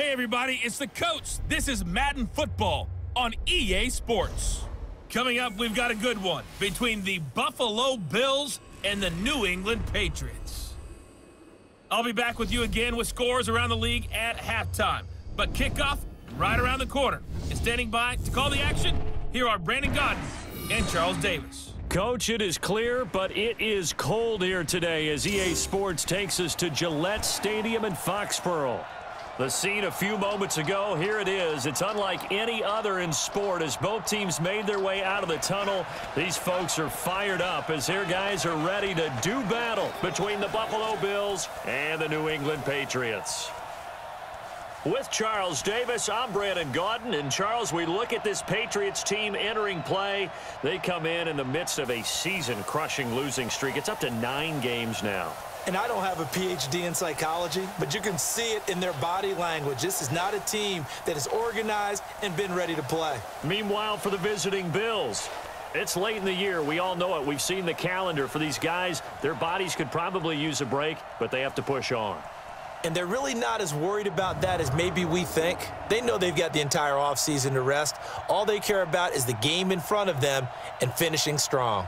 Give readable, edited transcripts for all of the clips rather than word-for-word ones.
Hey everybody, it's the coach. This is Madden Football on EA Sports. Coming up, we've got a good one between the Buffalo Bills and the New England Patriots. I'll be back with you again with scores around the league at halftime. But kickoff right around the corner. And standing by to call the action, here are Brandon Godden and Charles Davis. Coach, it is clear, but it is cold here today as EA Sports takes us to Gillette Stadium in Foxborough. The scene a few moments ago, here it is. It's unlike any other in sport as both teams made their way out of the tunnel. These folks are fired up as their guys are ready to do battle between the Buffalo Bills and the New England Patriots. With Charles Davis, I'm Brandon Godden. And Charles, we look at this Patriots team entering play. They come in the midst of a season-crushing losing streak. It's up to 9 games now. And I don't have a PhD in psychology, but you can see it in their body language. This is not a team that is organized and been ready to play. Meanwhile, for the visiting Bills, it's late in the year. We all know it. We've seen the calendar for these guys. Their bodies could probably use a break, but they have to push on. And they're really not as worried about that as maybe we think. They know they've got the entire offseason to rest. All they care about is the game in front of them and finishing strong.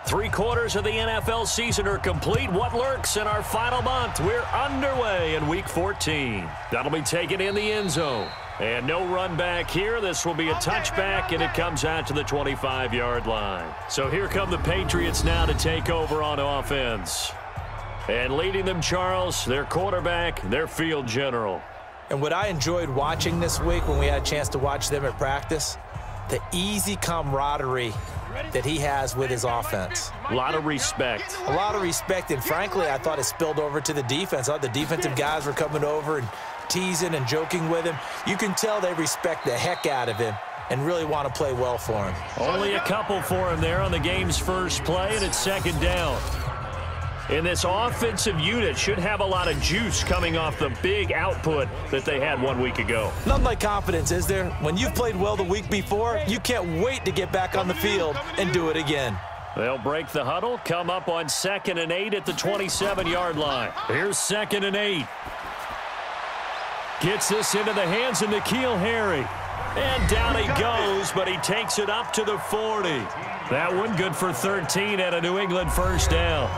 Three-quarters of the NFL season are complete. What lurks in our final month? We're underway in Week 14. That'll be taken in the end zone. And no run back here. This will be a touchback, and it comes out to the 25-yard line. So here come the Patriots now to take over on offense. And leading them, Charles, their quarterback, their field general. And what I enjoyed watching this week when we had a chance to watch them at practice, the easy camaraderie that he has with his offense. A lot of respect. A lot of respect, and frankly, I thought it spilled over to the defense. I thought the defensive guys were coming over and teasing and joking with him. You can tell they respect the heck out of him and really want to play well for him. Only a couple for him there on the game's first play, and it's second down. And this offensive unit should have a lot of juice coming off the big output that they had 1 week ago. Nothing like confidence, is there? When you've played well the week before, you can't wait to get back on the field and do it again. They'll break the huddle, come up on 2nd and 8 at the 27-yard line. Here's 2nd and 8. Gets this into the hands of N'Keal Harry. And down he goes, but he takes it up to the 40. That one good for 13 at a New England first down.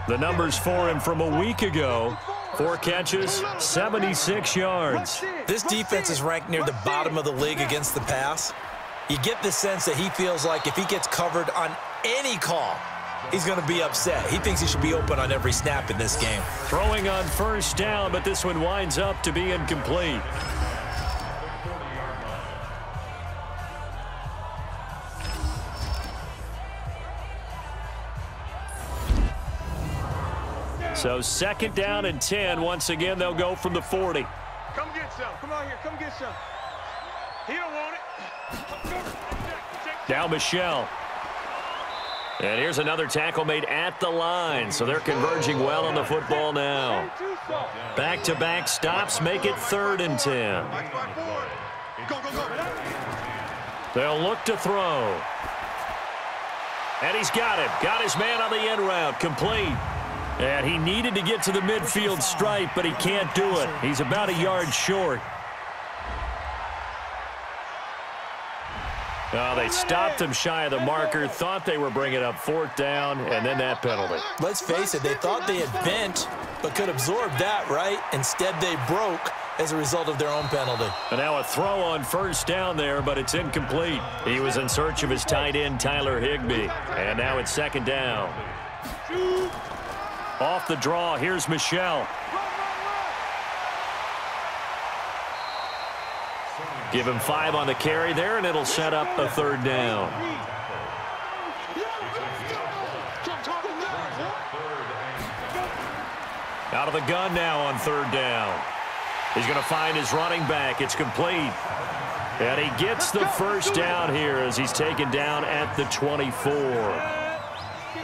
The numbers for him from a week ago: 4 catches, 76 yards. This defense is ranked near the bottom of the league against the pass. You get the sense that he feels like if he gets covered on any call, he's going to be upset. He thinks he should be open on every snap in this game. Throwing on first down, but this one winds up to be incomplete. So 2nd down and 10. Once again, they'll go from the 40. Come get some. Come on here. Come get some. He don't want it. Now Michelle. And here's another tackle made at the line. So they're converging well on the football now. Back-to-back stops make it 3rd and 10. They'll look to throw. And he's got him. Got his man on the end route. Complete. And he needed to get to the midfield stripe, but he can't do it. He's about a yard short. Oh, they stopped him shy of the marker, thought they were bringing up 4th down, and then that penalty. Let's face it, they thought they had bent, but could absorb that, right? Instead, they broke as a result of their own penalty. And now a throw on first down there, but it's incomplete. He was in search of his tight end, Tyler Higbee. And now it's 2nd down. Off the draw, here's Michelle. Give him 5 on the carry there, and it'll set up a 3rd down. Out of the gun now on third down. He's going to find his running back. It's complete. And he gets the first down here as he's taken down at the 24.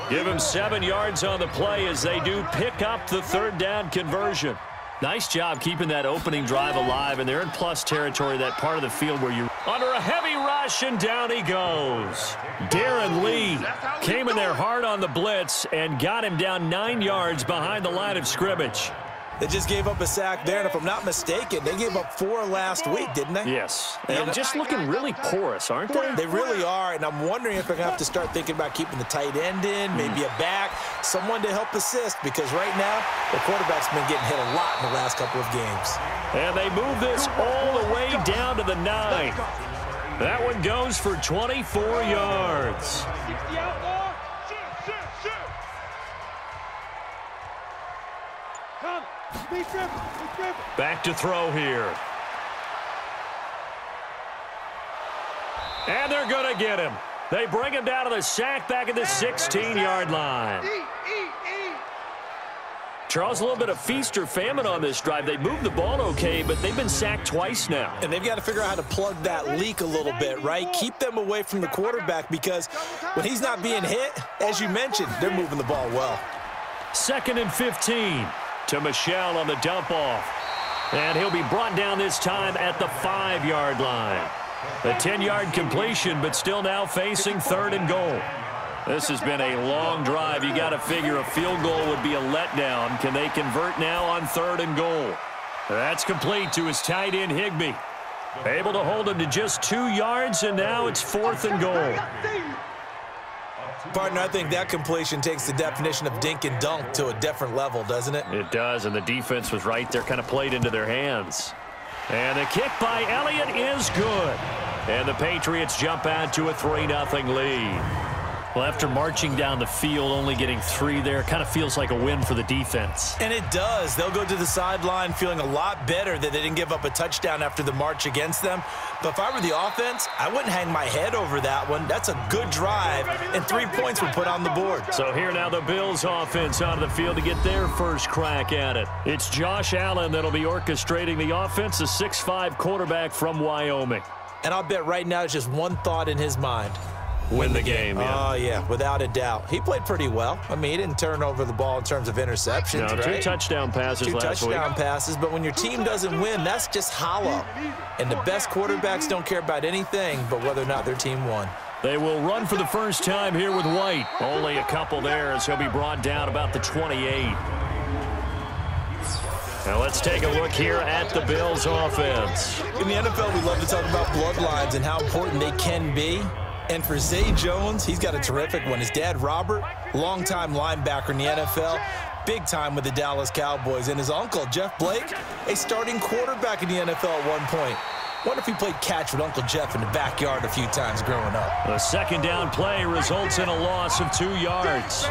Give him 7 yards on the play as they do pick up the third down conversion. Nice job keeping that opening drive alive, and they're in plus territory, that part of the field where you're under a heavy rush, and down he goes. Darren Lee came in there hard on the blitz and got him down 9 yards behind the line of scrimmage. They just gave up a sack there, and if I'm not mistaken, they gave up 4 last week, didn't they? Yes. And just looking really porous, aren't they? They really are, and I'm wondering if they're going to have to start thinking about keeping the tight end in, maybe a back, someone to help assist, because right now, the quarterback's been getting hit a lot in the last couple of games. And they move this all the way down to the 9. That one goes for 24 yards. Back to throw here. And they're going to get him. They bring him down to the sack back at the 16-yard line. Charles, a little bit of feast or famine on this drive. They moved the ball okay, but they've been sacked twice now. And they've got to figure out how to plug that leak a little bit, right? Keep them away from the quarterback, because when he's not being hit, as you mentioned, they're moving the ball well. 2nd and 15 to Michelle on the dump off. And he'll be brought down this time at the 5-yard line. A 10-yard completion, but still now facing 3rd and goal. This has been a long drive. You got to figure a field goal would be a letdown. Can they convert now on 3rd and goal? That's complete to his tight end, Higbee. Able to hold him to just 2 yards, and now it's 4th and goal. Partner, I think that completion takes the definition of dink and dunk to a different level, doesn't it? It does, and the defense was right there, kind of played into their hands. And the kick by Elliott is good. And the Patriots jump out to a 3-0 lead. Well, after marching down the field, only getting 3 there, kind of feels like a win for the defense. And it does. They'll go to the sideline feeling a lot better that they didn't give up a touchdown after the march against them. But if I were the offense, I wouldn't hang my head over that one. That's a good drive, and 3 points were put on the board. So here now the Bills offense onto the field to get their first crack at it. It's Josh Allen that'll be orchestrating the offense, a 6'5" quarterback from Wyoming. And I'll bet right now it's just one thought in his mind. Win the game, yeah. Oh, yeah, without a doubt. He played pretty well. I mean, he didn't turn over the ball in terms of interceptions, no, 2 touchdown passes last week. 2 touchdown passes, but when your team doesn't win, that's just hollow. And the best quarterbacks don't care about anything but whether or not their team won. They will run for the first time here with White. Only a couple there as he'll be brought down about the 28. Now let's take a look here at the Bills offense. In the NFL, we love to talk about bloodlines and how important they can be. And for Zay Jones, he's got a terrific one. His dad, Robert, longtime linebacker in the NFL, big time with the Dallas Cowboys. And his uncle, Jeff Blake, a starting quarterback in the NFL at one point. Wonder if he played catch with Uncle Jeff in the backyard a few times growing up. The 2nd down play results in a loss of 2 yards.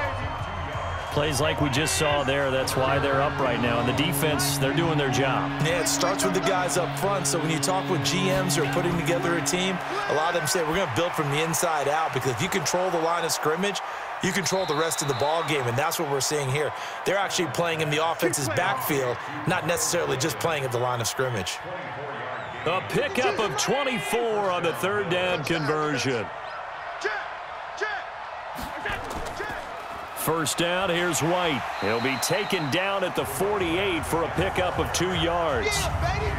Plays like we just saw there, that's why they're up right now. And the defense, they're doing their job. Yeah, it starts with the guys up front. So when you talk with GMs who are putting together a team, a lot of them say we're going to build from the inside out, because if you control the line of scrimmage, you control the rest of the ball game, and that's what we're seeing here. They're actually playing in the offense's backfield, not necessarily just playing at the line of scrimmage. A pickup of 24 on the 3rd down conversion. First down, here's White. He'll be taken down at the 48 for a pickup of 2 yards.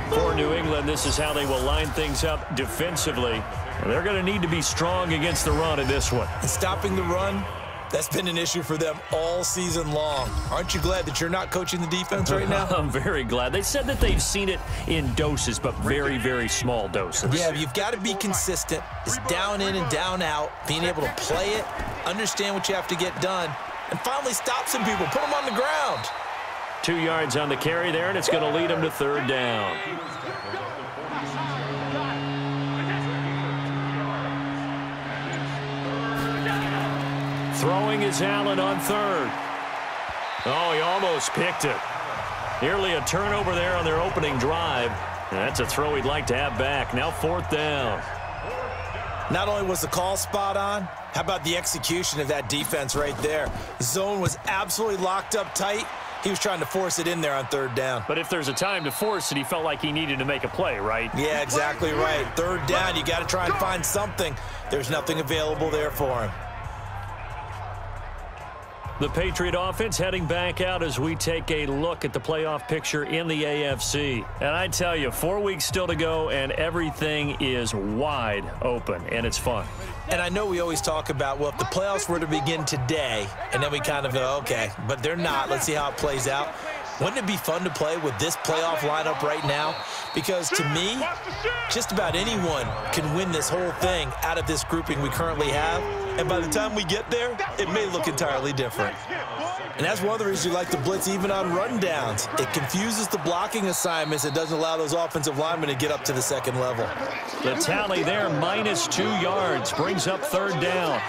For New England, this is how they will line things up defensively. They're going to need to be strong against the run in this one. And stopping the run, that's been an issue for them all season long. Aren't you glad that you're not coaching the defense right now? I'm very glad. They said that they've seen it in doses, but very, very small doses. Yeah, you've got to be consistent. It's down in and down out, being able to play it, understand what you have to get done, and finally stop some people, put them on the ground. 2 yards on the carry there, and it's going to lead them to 3rd down. Throwing is Allen on 3rd. Oh, he almost picked it. Nearly a turnover there on their opening drive. And that's a throw he'd like to have back. Now 4th down. Not only was the call spot on, how about the execution of that defense right there? Zone was absolutely locked up tight. He was trying to force it in there on 3rd down. But if there's a time to force it, he felt like he needed to make a play, right? Yeah, exactly right. 3rd down, you got to try and find something. There's nothing available there for him. The Patriot offense heading back out as we take a look at the playoff picture in the AFC. And I tell you, 4 weeks still to go, and everything is wide open, and it's fun. And I know we always talk about, well, if the playoffs were to begin today, and then we kind of go, okay, but they're not. Let's see how it plays out. Wouldn't it be fun to play with this playoff lineup right now? Because to me, just about anyone can win this whole thing out of this grouping we currently have. And by the time we get there, it may look entirely different. And that's one of the reasons you like to blitz even on rundowns. It confuses the blocking assignments. It doesn't allow those offensive linemen to get up to the 2nd level. The tally there, -2 yards, brings up 3rd down.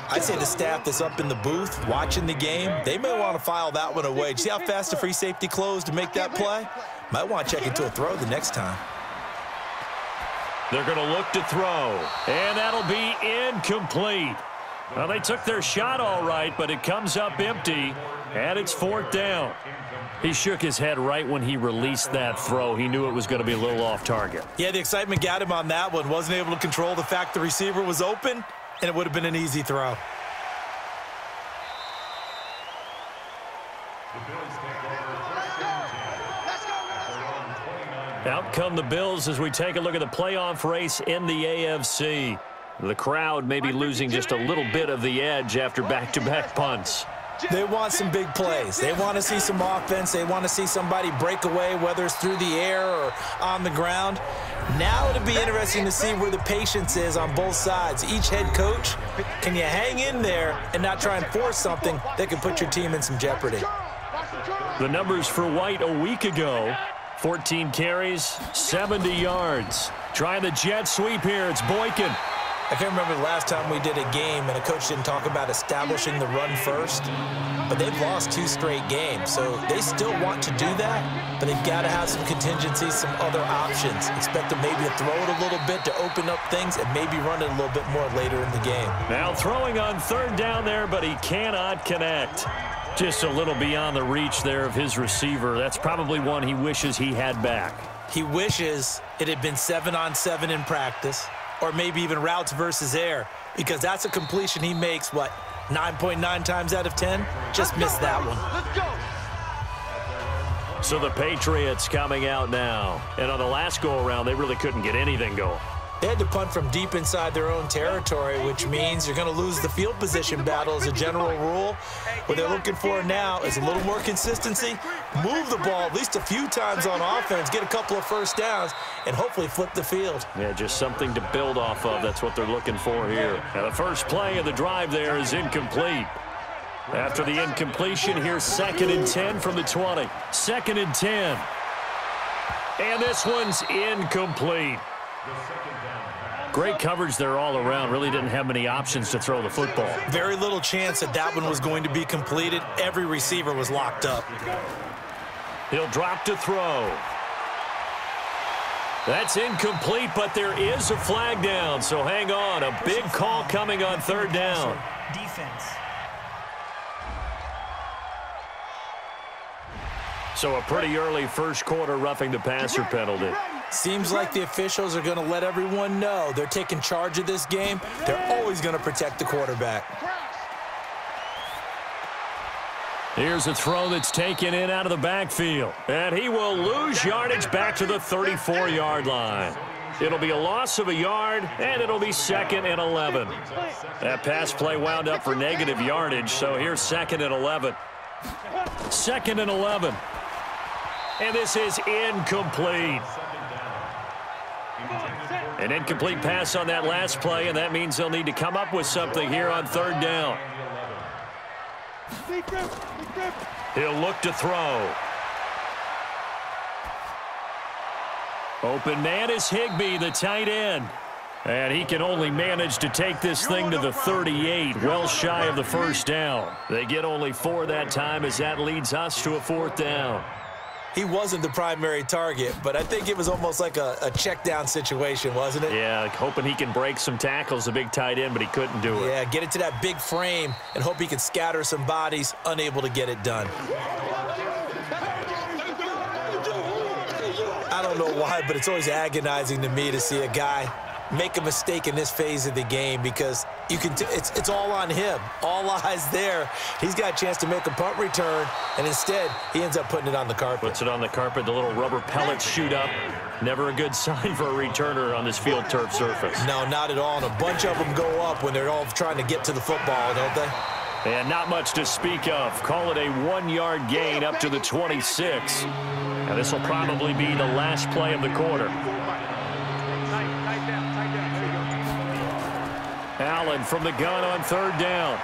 I say the staff that's up in the booth watching the game, they may want to file that one away. See how fast the free safety closed to make that play? Might want to check into a throw the next time. They're going to look to throw, and that'll be incomplete. Well, they took their shot all right, but it comes up empty, and it's 4th down. He shook his head right when he released that throw. He knew it was going to be a little off target. Yeah, the excitement got him on that one. Wasn't able to control the fact the receiver was open, and it would have been an easy throw. Out come the Bills as we take a look at the playoff race in the AFC. The crowd may be losing just a little bit of the edge after back-to-back punts. They want some big plays. They want to see some offense. They want to see somebody break away, whether it's through the air or on the ground. Now it'll be interesting to see where the patience is on both sides. Each head coach, can you hang in there and not try and force something that can put your team in some jeopardy? The numbers for White a week ago, 14 carries, 70 yards. Trying the jet sweep here. It's Boykin. I can't remember the last time we did a game and a coach didn't talk about establishing the run first, but they've lost 2 straight games, so they still want to do that, but they've got to have some contingencies, some other options. Expect them maybe to throw it a little bit to open up things and maybe run it a little bit more later in the game. Now throwing on 3rd down there, but he cannot connect. Just a little beyond the reach there of his receiver. That's probably one he wishes he had back. He wishes it had been 7-on-7 in practice, or maybe even routes versus air, because that's a completion he makes, what, 9.9 times out of 10? Just missed that one. Let's go. So the Patriots coming out now. And on the last go-around, they really couldn't get anything going. They had to punt from deep inside their own territory, which means you're going to lose the field position battle as a general rule. What they're looking for now is a little more consistency, move the ball at least a few times on offense, get a couple of first downs, and hopefully flip the field. Yeah, just something to build off of. That's what they're looking for here. Now the first play of the drive there is incomplete. After the incompletion, here's 2nd and 10 from the 20. 2nd and 10. And this one's incomplete. Great coverage there all around. Really didn't have many options to throw the football. Very little chance that that one was going to be completed. Every receiver was locked up. He'll drop to throw. That's incomplete, but there is a flag down, so hang on. A big call coming on 3rd down. Defense. So a pretty early first quarter roughing the passer penalty. Seems like the officials are going to let everyone know they're taking charge of this game. They're always going to protect the quarterback. Here's a throw that's taken in out of the backfield. And he will lose yardage back to the 34-yard line. It'll be a loss of a yard, and it'll be 2nd and 11. That pass play wound up for negative yardage, so here's 2nd and 11. 2nd and 11. And this is incomplete. An incomplete pass on that last play, and that means they'll need to come up with something here on 3rd down. He'll look to throw. Open man is Higbee, the tight end. And he can only manage to take this thing to the 38, well shy of the first down. They get only 4 that time as that leads us to a 4th down. He wasn't the primary target, but I think it was almost like a check down situation, wasn't it? Yeah, hoping he can break some tackles, the big tight end, but he couldn't do it. Yeah, get it to that big frame and hope he can scatter some bodies, unable to get it done. why, but it's always agonizing to me to see a guy make a mistake in this phase of the game because you can it's all on him. All eyes there. He's got a chance to make a punt return, and instead he ends up putting it on the carpet. Puts it on the carpet. The little rubber pellets shoot up. Never a good sign for a returner on this field turf surface. No, not at all. And a bunch of them go up when they're all trying to get to the football, don't they? And not much to speak of. Call it a 1-yard gain up to the 26. And this will probably be the last play of the quarter. Allen from the gun on 3rd down.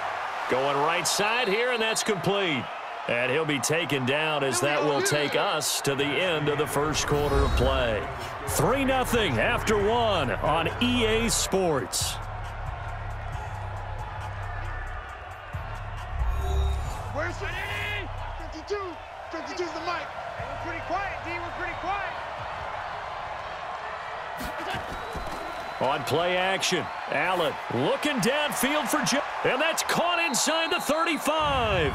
Going right side here, and that's complete. And he'll be taken down as that will take us to the end of the first quarter of play. 3-0 after 1 on EA Sports. Where's it? 52. 52's the mic. We're pretty quiet, D. We're pretty quiet. On play action, Allen looking downfield for Joe. And that's caught inside the 35.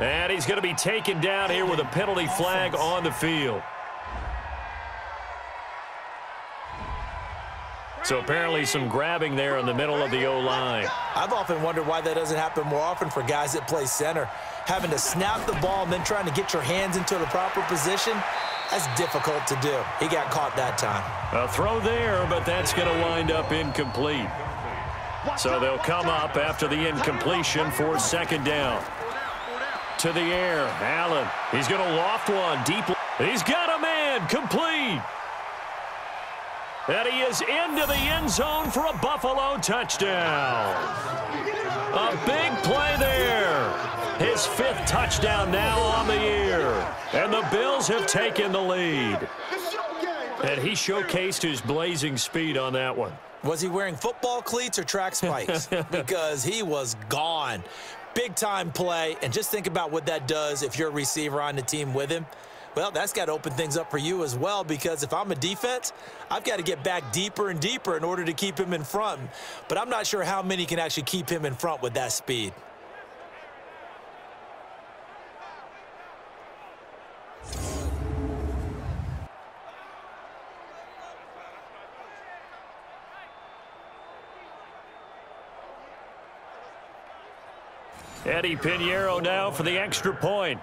And he's going to be taken down here with a penalty flag on the field. So apparently some grabbing there in the middle of the O-line. I've often wondered why that doesn't happen more often for guys that play center. Having to snap the ball and then trying to get your hands into the proper position, that's difficult to do. He got caught that time. A throw there, but that's going to wind up incomplete. So they'll come up after the incompletion for 2nd down. To the air, Allen. He's going to loft one deep. He's got a man, complete. And he is into the end zone for a Buffalo touchdown. A big play there. His 5th touchdown now on the year. And the Bills have taken the lead. And he showcased his blazing speed on that one. Was he wearing football cleats or track spikes? Because he was gone. Big-time play. And just think about what that does if you're a receiver on the team with him. Well, that's got to open things up for you as well, because if I'm a defense, I've got to get back deeper and deeper in order to keep him in front. But I'm not sure how many can actually keep him in front with that speed. Eddie Pinheiro now for the extra point.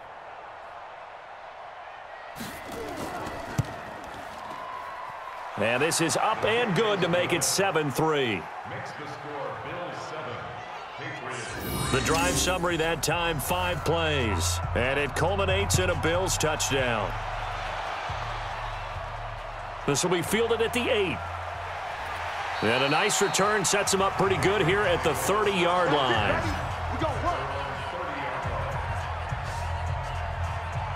And this is up and good to make it 7-3. The drive summary that time, 5 plays. And it culminates in a Bills touchdown. This will be fielded at the 8. And a nice return sets him up pretty good here at the 30-yard line.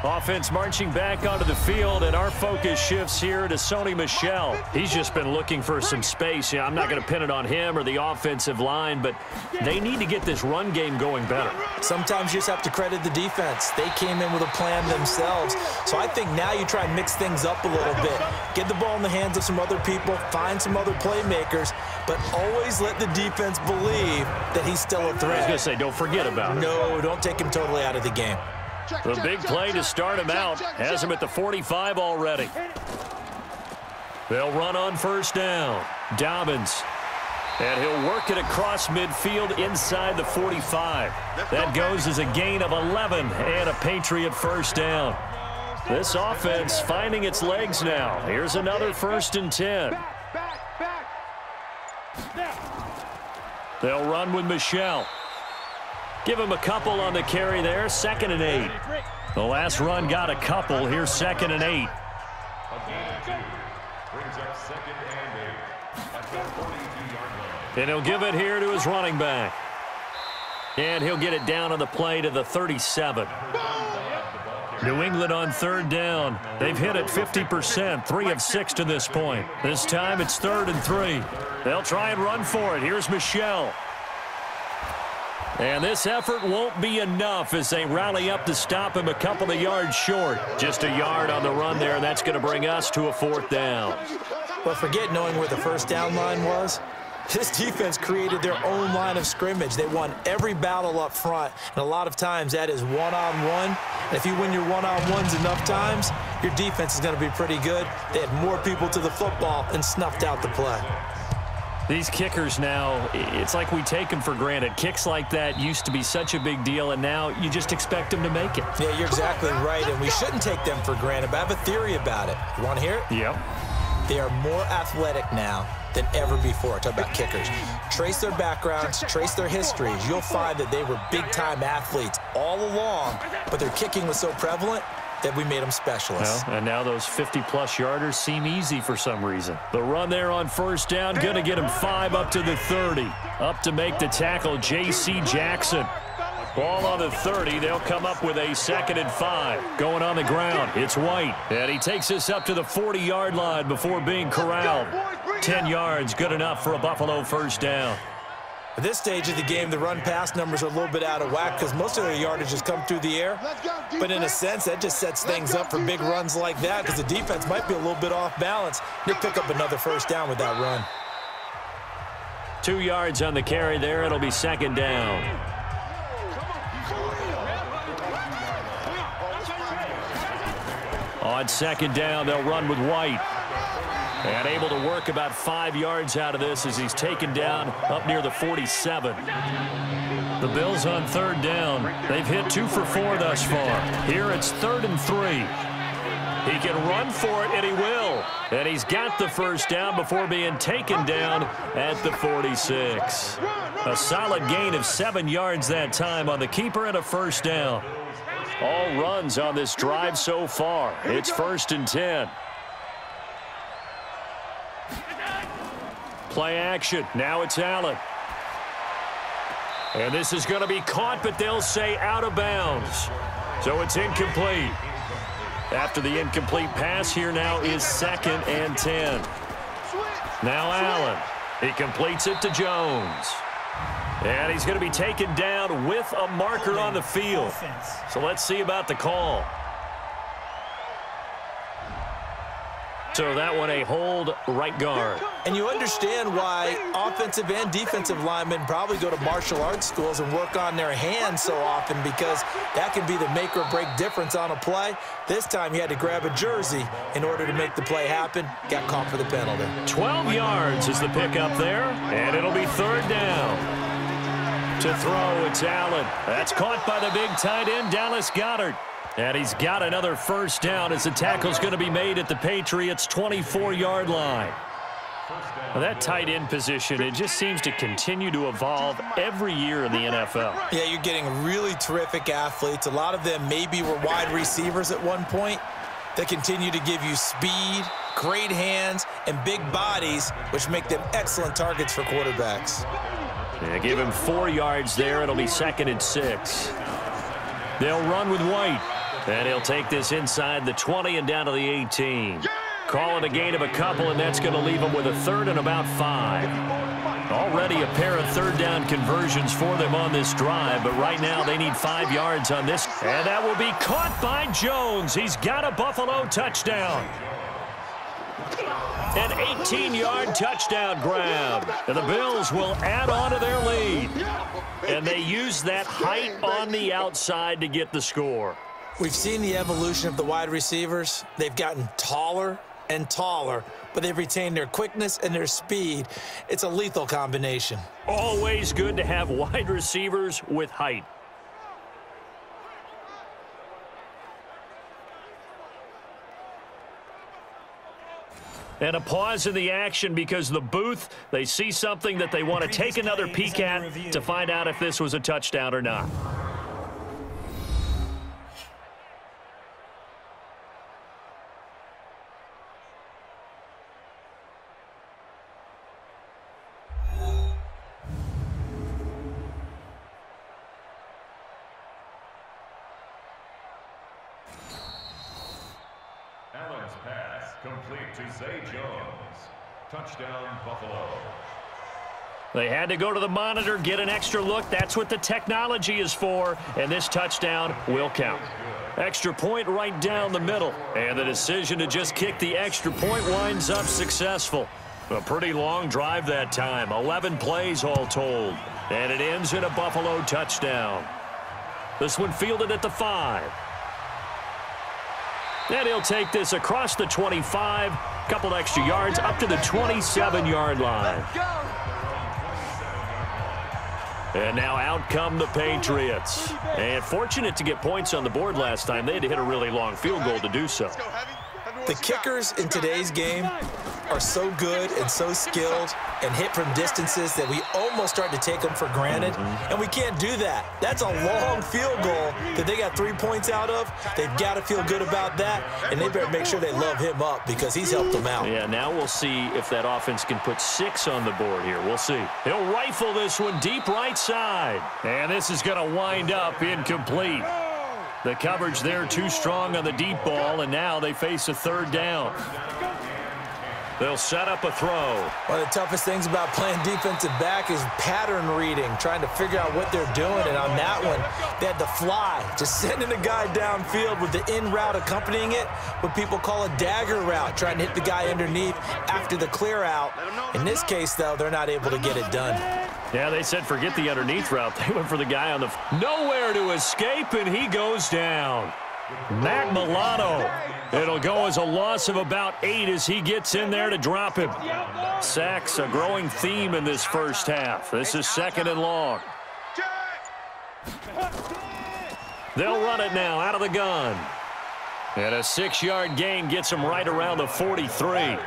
Offense marching back onto the field, and our focus shifts here to Sony Michel. He's just been looking for some space. Yeah, I'm not going to pin it on him or the offensive line, but they need to get this run game going better. Sometimes you just have to credit the defense. They came in with a plan themselves. So I think now you try and mix things up a little bit. Get the ball in the hands of some other people, find some other playmakers, but always let the defense believe that he's still a threat. I was going to say, don't forget about it. No, don't take him totally out of the game. The big play to start him out has him at the 45 already. They'll run on 1st down. Dobbins. And he'll work it across midfield inside the 45. That goes as a gain of 11 and a Patriot 1st down. This offense finding its legs now. Here's another 1st and 10. They'll run with Michel. Give him a couple on the carry there. 2nd and 8. The last run got a couple. Here's 2nd and 8. And he'll give it here to his running back. And he'll get it down on the play to the 37. New England on 3rd down. They've hit it 50%, 3 of 6 to this point. This time it's 3rd and 3. They'll try and run for it. Here's Michel. And this effort won't be enough as they rally up to stop him a couple of yards short. Just a yard on the run there, and that's going to bring us to a 4th down. Well, forget knowing where the 1st down line was. This defense created their own line of scrimmage. They won every battle up front, and a lot of times that is one-on-one. And if you win your one-on-ones enough times, your defense is going to be pretty good. They had more people to the football and snuffed out the play. These kickers now, it's like we take them for granted. Kicks like that used to be such a big deal, and now you just expect them to make it. Yeah, you're exactly right, and we shouldn't take them for granted, but I have a theory about it. You want to hear it? Yep. They are more athletic now than ever before. Talk about kickers. Trace their backgrounds, trace their histories. You'll find that they were big-time athletes all along, but their kicking was so prevalent that we made them specialists. Well, and now those 50-plus yarders seem easy for some reason. The run there on first down, going to get him 5 up to the 30. Up to make the tackle, J.C. Jackson. Ball on the 30. They'll come up with a 2nd and 5. Going on the ground, it's White. And he takes us up to the 40-yard line before being corralled. 10 yards, good enough for a Buffalo first down. At this stage of the game, the run-pass numbers are a little bit out of whack because most of their yardage has come through the air. But in a sense, that just sets things up for big runs like that because the defense might be a little bit off balance. They'll pick up another first down with that run. 2 yards on the carry there. It'll be 2nd down. On 2nd down, they'll run with White. And able to work about 5 yards out of this as he's taken down up near the 47. The Bills on 3rd down. They've hit 2 for 4 thus far. Here it's 3rd and 3. He can run for it, and he will. And he's got the first down before being taken down at the 46. A solid gain of 7 yards that time on the keeper and a first down. All runs on this drive so far. It's 1st and 10. Play action. Now it's Allen. And this is going to be caught, but they'll say out of bounds. So it's incomplete. After the incomplete pass, here now is 2nd and 10. Now Allen. He completes it to Jones. And he's going to be taken down with a marker on the field. So let's see about the call. So that one a hold right guard. And you understand why offensive and defensive linemen probably go to martial arts schools and work on their hands so often because that can be the make or break difference on a play. This time he had to grab a jersey in order to make the play happen. Got caught for the penalty. 12 yards is the pickup there, and it'll be 3rd down. To throw, it's Allen. That's caught by the big tight end, Dallas Goedert. And he's got another first down as the tackle's going to be made at the Patriots' 24-yard line. Well, that tight end position, it just seems to continue to evolve every year in the NFL. Yeah, you're getting really terrific athletes. A lot of them maybe were wide receivers at one point that continue to give you speed, great hands, and big bodies, which make them excellent targets for quarterbacks. Yeah, give him 4 yards there. It'll be 2nd and 6. They'll run with White. And he'll take this inside the 20 and down to the 18. Call it a gain of a couple, and that's going to leave them with a 3rd and about 5. Already a pair of 3rd down conversions for them on this drive, but right now they need 5 yards on this. And that will be caught by Jones. He's got a Buffalo touchdown. An 18-yard touchdown grab. And the Bills will add on to their lead. And they use that height on the outside to get the score. We've seen the evolution of the wide receivers. They've gotten taller and taller, but they've retained their quickness and their speed. It's a lethal combination. Always good to have wide receivers with height. And a pause in the action because the booth, they see something that they want to take another peek at to find out if this was a touchdown or not. Allen's pass complete to Zay Jones. Touchdown, Buffalo. They had to go to the monitor, get an extra look. That's what the technology is for, and this touchdown will count. Extra point right down the middle, and the decision to just kick the extra point winds up successful. A pretty long drive that time. 11 plays all told. And it ends in a Buffalo touchdown. This one fielded at the 5. And he'll take this across the 25. Couple extra yards up to the 27-yard line. And now out come the Patriots. And fortunate to get points on the board last time. They had to hit a really long field goal to do so. The kickers in today's game are so good and so skilled and hit from distances that we almost start to take them for granted, and we can't do that. That's a long field goal that they got 3 points out of. They've got to feel good about that, and they better make sure they love him up because he's helped them out. Yeah, now we'll see if that offense can put 6 on the board here. We'll see. He'll rifle this one deep right side, and this is going to wind up incomplete. The coverage there too strong on the deep ball, and now they face a 3rd down. They'll set up a throw. One of the toughest things about playing defensive back is pattern reading, trying to figure out what they're doing. And on that one, they had to fly, just sending a guy downfield with the in route accompanying it, what people call a dagger route, trying to hit the guy underneath after the clear out. In this case, though, they're not able to get it done. Yeah, they said forget the underneath route. They went for the guy on the nowhere to escape, and he goes down. Matt Milano. It'll go as a loss of about 8 as he gets in there to drop him. Sacks, a growing theme in this first half. This is 2nd and long. They'll run it now out of the gun. And a 6-yard gain gets them right around the 43.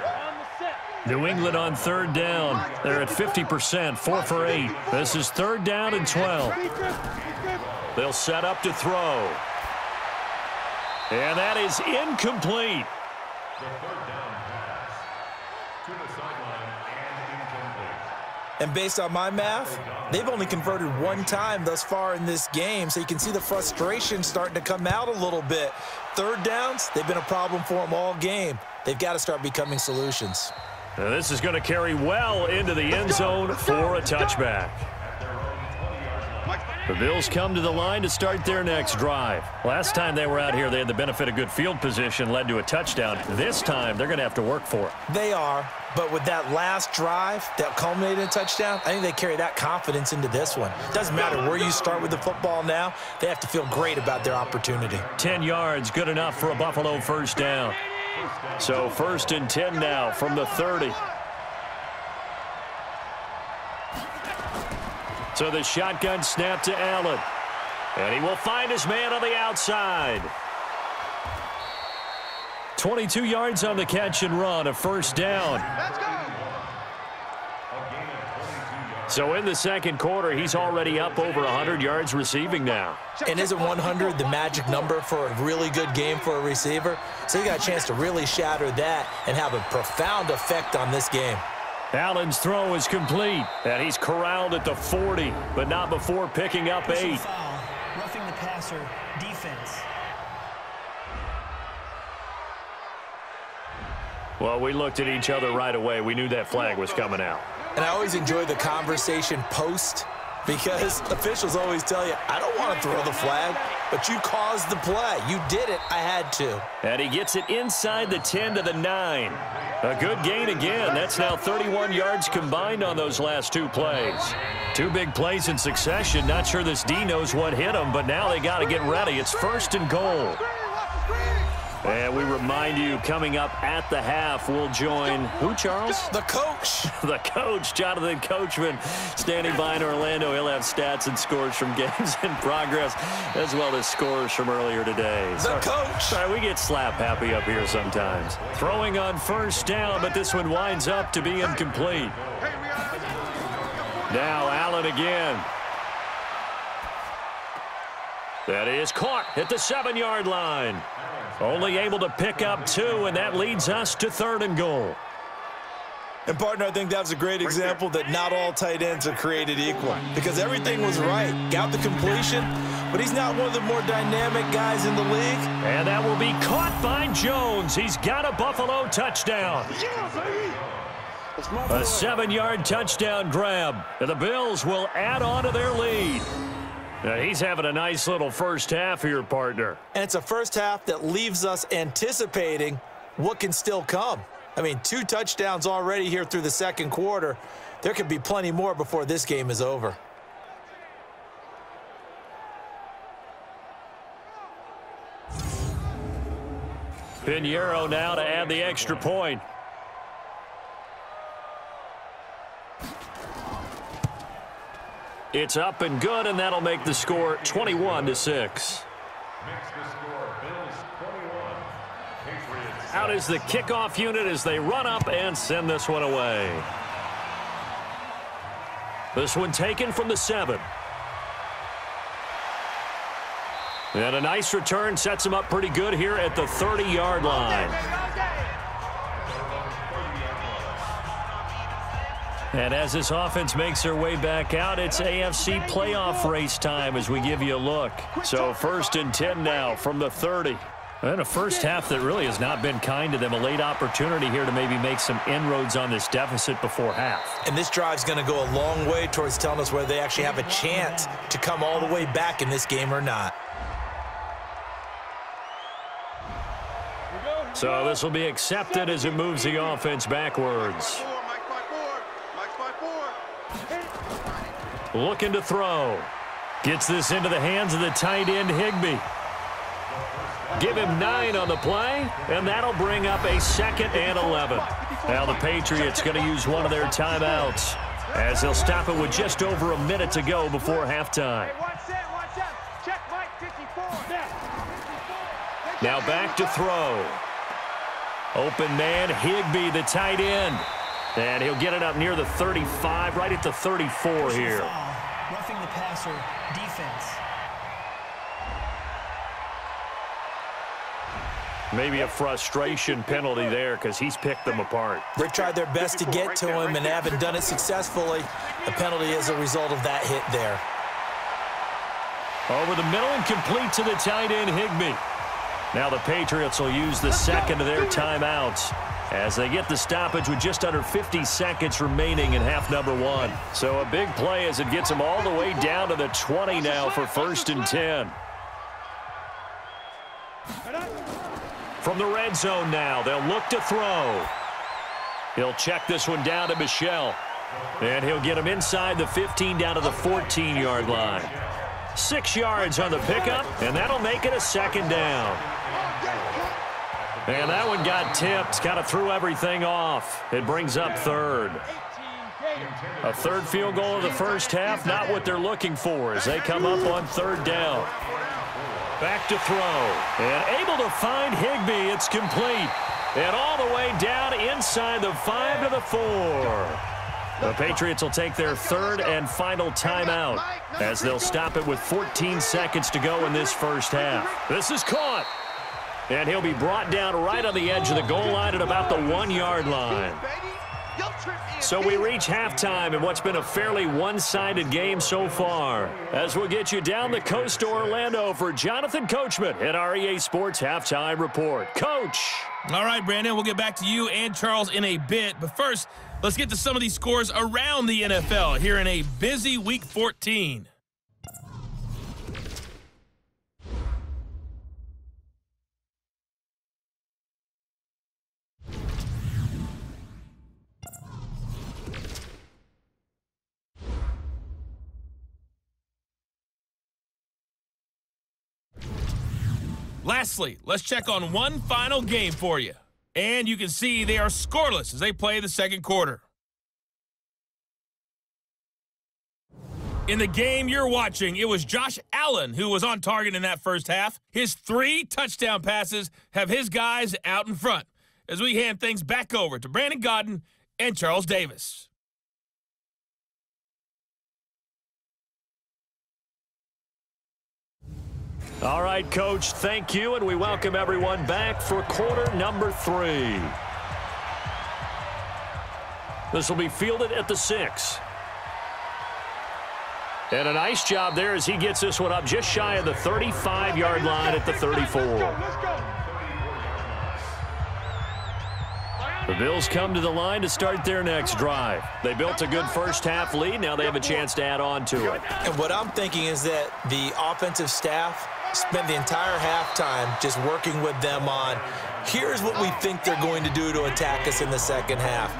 New England on 3rd down. They're at 50%, 4 for 8. This is 3rd down and 12. They'll set up to throw. And that is incomplete. The 3rd down pass to the sideline and incomplete. And based on my math, they've only converted 1 time thus far in this game, so you can see the frustration starting to come out a little bit. 3rd downs, they've been a problem for them all game. They've got to start becoming solutions. Now this is going to carry well into the end zone for a touchback. The Bills come to the line to start their next drive. Last time they were out here, they had the benefit of good field position, led to a touchdown. This time, they're going to have to work for it. They are, but with that last drive that culminated in a touchdown, I think they carry that confidence into this one. Doesn't matter where you start with the football now, they have to feel great about their opportunity. 10 yards, good enough for a Buffalo 1st down. So 1st and 10 now from the 30. So the shotgun snap to Allen. And he will find his man on the outside. 22 yards on the catch and run, a 1st down. So in the 2nd quarter, he's already up over 100 yards receiving now. And isn't 100 the magic number for a really good game for a receiver? So he got a chance to really shatter that and have a profound effect on this game. Allen's throw is complete, and he's corralled at the 40, but not before picking up 8. Foul, roughing the passer, defense. Well, we looked at each other right away. We knew that flag was coming out. And I always enjoy the conversation post because officials always tell you, I don't want to throw the flag, but you caused the play. You did it. I had to. And he gets it inside the 10 to the 9. A good gain again. That's now 31 yards combined on those last 2 plays. 2 big plays in succession. Not sure this D knows what hit him, but now they got to get ready. It's 1st and goal. And we remind you, coming up at the half, we'll join who, Charles? The coach. The coach, Jonathan Coachman, standing by in Orlando. He'll have stats and scores from games in progress, as well as scores from earlier today. The coach. Sorry, we get slap happy up here sometimes. Throwing on 1st down, but this one winds up to be incomplete. Now Allen again. That is caught at the 7-yard line. Only able to pick up 2, and that leads us to 3rd and goal. And, partner, I think that was a great example that not all tight ends are created equal because everything was right. Got the completion, but he's not one of the more dynamic guys in the league. And that will be caught by Jones. He's got a Buffalo touchdown. A 7-yard touchdown grab. And the Bills will add on to their lead. Now he's having a nice little first half here, partner. And it's a first half that leaves us anticipating what can still come. I mean, 2 touchdowns already here through the second quarter. There could be plenty more before this game is over. Pinheiro now to add the extra point. It's up and good, and that'll make the score 21-6. Makes the score Bills 21, Patriots. Out is the kickoff unit as they run up and send this one away. This one taken from the 7. And a nice return sets him up pretty good here at the 30-yard line. And as this offense makes their way back out, it's AFC playoff race time as we give you a look. So 1st and 10 now from the 30. And a first half that really has not been kind to them. A late opportunity here to maybe make some inroads on this deficit before half. And this drive's going to go a long way towards telling us whether they actually have a chance to come all the way back in this game or not. So this will be accepted as it moves the offense backwards. Looking to throw. Gets this into the hands of the tight end, Higbee. Give him 9 on the play, and that'll bring up a 2nd and 11. Now the Patriots going to use one of their timeouts as they'll stop it with just over a minute to go before halftime. Now back to throw. Open man, Higbee, the tight end. And he'll get it up near the 35, right at the 34 here. Roughing the passer, defense. Maybe a frustration penalty there because he's picked them apart. They tried their best to get to him and haven't done it successfully. The penalty is a result of that hit there. Over the middle and complete to the tight end, Higbee. Now the Patriots will use the 2nd of their timeouts as they get the stoppage with just under 50 seconds remaining in half number 1. So a big play as it gets them all the way down to the 20 now for 1st and 10. From the red zone now, they'll look to throw. He'll check this one down to Michel. And he'll get him inside the 15 down to the 14-yard line. 6 yards on the pickup, and that'll make it a 2nd down. And that one got tipped, kind of threw everything off. It brings up 3rd. A 3rd field goal of the first half, not what they're looking for as they come up on 3rd down. Back to throw, and able to find Higbee. It's complete, and all the way down inside the 5 to the 4. The Patriots will take their 3rd and final timeout as they'll stop it with 14 seconds to go in this first half. This is caught, and he'll be brought down right on the edge of the goal line at about the 1-yard line. So we reach halftime in what's been a fairly one-sided game so far. As we'll get you down the coast to Orlando for Jonathan Coachman at our EA Sports Halftime Report. Coach. All right, Brandon, we'll get back to you and Charles in a bit. But first, let's get to some of these scores around the NFL here in a busy Week 14. Lastly, let's check on one final game for you. And you can see they are scoreless as they play the second quarter. In the game you're watching, it was Josh Allen who was on target in that first half. His 3 touchdown passes have his guys out in front as we hand things back over to Brandon Godden and Charles Davis. All right, Coach, thank you, and we welcome everyone back for quarter number 3. This will be fielded at the 6. And a nice job there as he gets this one up just shy of the 35-yard line at the 34. The Bills come to the line to start their next drive. They built a good first-half lead. Now they have a chance to add on to it. And what I'm thinking is that the offensive staff spent the entire halftime just working with them on, here's what we think they're going to do to attack us in the second half.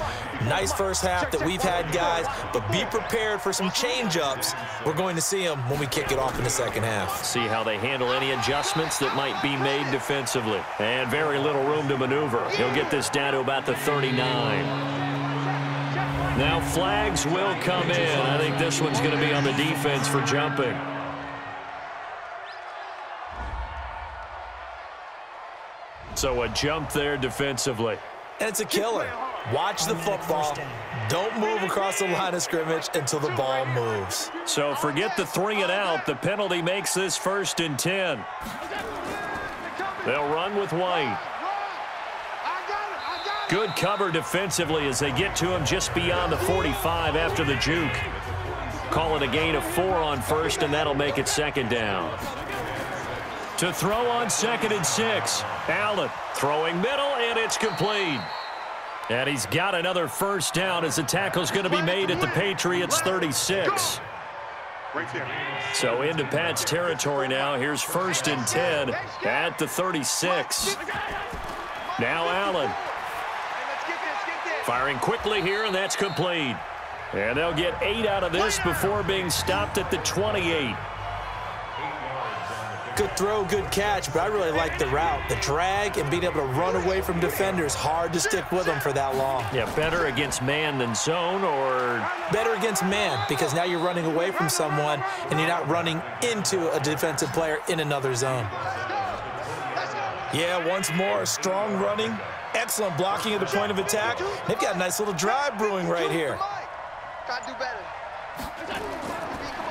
Nice first half that we've had, guys, but be prepared for some change-ups. We're going to see them when we kick it off in the second half. See how they handle any adjustments that might be made defensively. And very little room to maneuver. He'll get this down to about the 39. Now flags will come in. I think this one's going to be on the defense for jumping. So a jump there defensively. And it's a killer. Watch the football. Don't move across the line of scrimmage until the ball moves. So forget the 3 and out. The penalty makes this 1st and 10. They'll run with White. Good cover defensively as they get to him just beyond the 45 after the juke. Call it a gain of 4 on 1st, and that'll make it 2nd down. To throw on 2nd and 6. Allen throwing middle, and it's complete. And he's got another 1st down as the tackle's going to be made at the Patriots 36. So into Pat's territory now. Here's 1st and 10 at the 36. Now Allen. Firing quickly here, and that's complete. And they'll get 8 out of this before being stopped at the 28. Good throw, good catch, but I really like the route. The drag and being able to run away from defenders, hard to stick with them for that long. Yeah, better against man than zone, or? Better against man, because now you're running away from someone and you're not running into a defensive player in another zone. Yeah, once more, strong running, excellent blocking at the point of attack. They've got a nice little drive brewing right here. Gotta do better.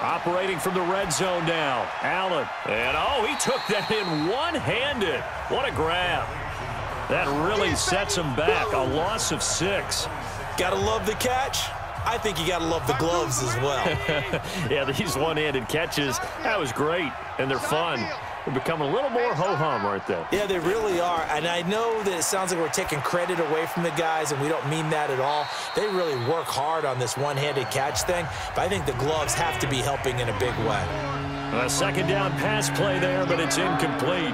Operating from the red zone now. Allen. And, oh, he took that in one-handed. What a grab. That really sets him back. A loss of 6. Gotta love the catch. I think you gotta love the gloves as well. Yeah, these one-handed catches, that was great, and they're fun. They're becoming a little more ho-hum, aren't they? Yeah, they really are. And I know that it sounds like we're taking credit away from the guys, and we don't mean that at all. They really work hard on this one-handed catch thing, but I think the gloves have to be helping in a big way. A 2nd down pass play there, but it's incomplete.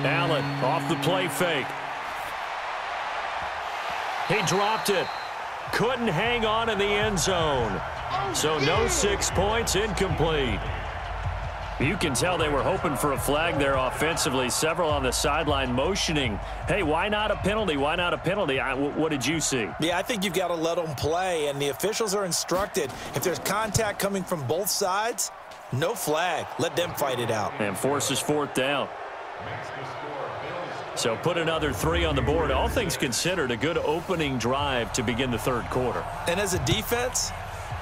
Allen off the play fake. He dropped it. Couldn't hang on in the end zone. So no 6 points, incomplete. You can tell they were hoping for a flag there offensively. Several on the sideline motioning, hey, why not a penalty? Why not a penalty? What did you see? Yeah, I think you've got to let them play, and the officials are instructed. If there's contact coming from both sides, no flag. Let them fight it out. And forces 4th down. So put another 3 on the board. All things considered, a good opening drive to begin the 3rd quarter. And as a defense,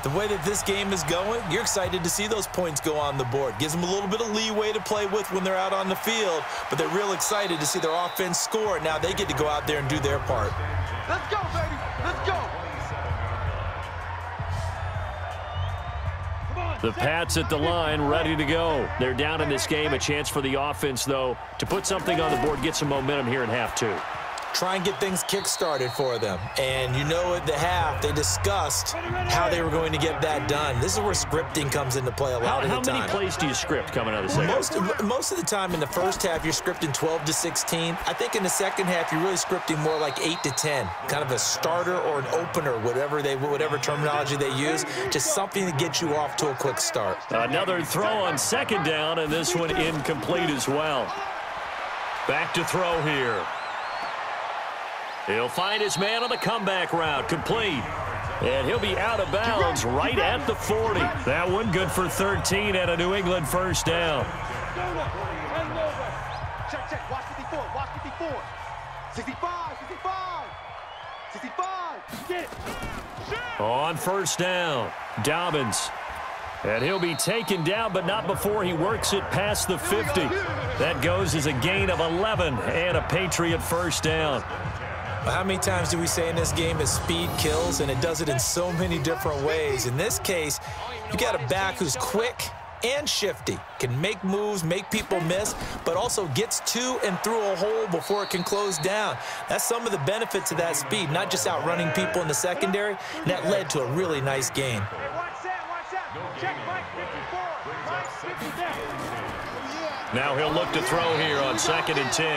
the way that this game is going, you're excited to see those points go on the board. Gives them a little bit of leeway to play with when they're out on the field, but they're real excited to see their offense score. Now they get to go out there and do their part. Let's go, baby. Let's go. The Pats at the line, ready to go. They're down in this game. A chance for the offense, though, to put something on the board, get some momentum here in half 2. Try and get things kick-started for them. And you know at the half, they discussed how they were going to get that done. This is where scripting comes into play a lot of the time. How many plays do you script coming out of the second? Most of the time in the first half, you're scripting 12 to 16. I think in the second half, you're really scripting more like 8 to 10. Kind of a starter or an opener, whatever terminology they use. Just something to get you off to a quick start. Another throw on 2nd down, and this one incomplete as well. Back to throw here. He'll find his man on the comeback route, complete. And he'll be out of bounds right at the 40. That one good for 13 and a New England 1st down. Check. Watch 54. Watch 54. 65. 65. 65. Get it. On 1st down, Dobbins. And he'll be taken down, but not before he works it past the 50. That goes as a gain of 11 and a Patriot 1st down. How many times do we say in this game is speed kills, and it does it in so many different ways. In this case, you got a back who's quick and shifty, can make moves, make people miss, but also gets to and through a hole before it can close down. That's some of the benefits of that speed, not just outrunning people in the secondary, and that led to a really nice gain. Hey, watch that. Check Mike 54. Mike 50 down. Now he'll look to throw here on 2nd and 10.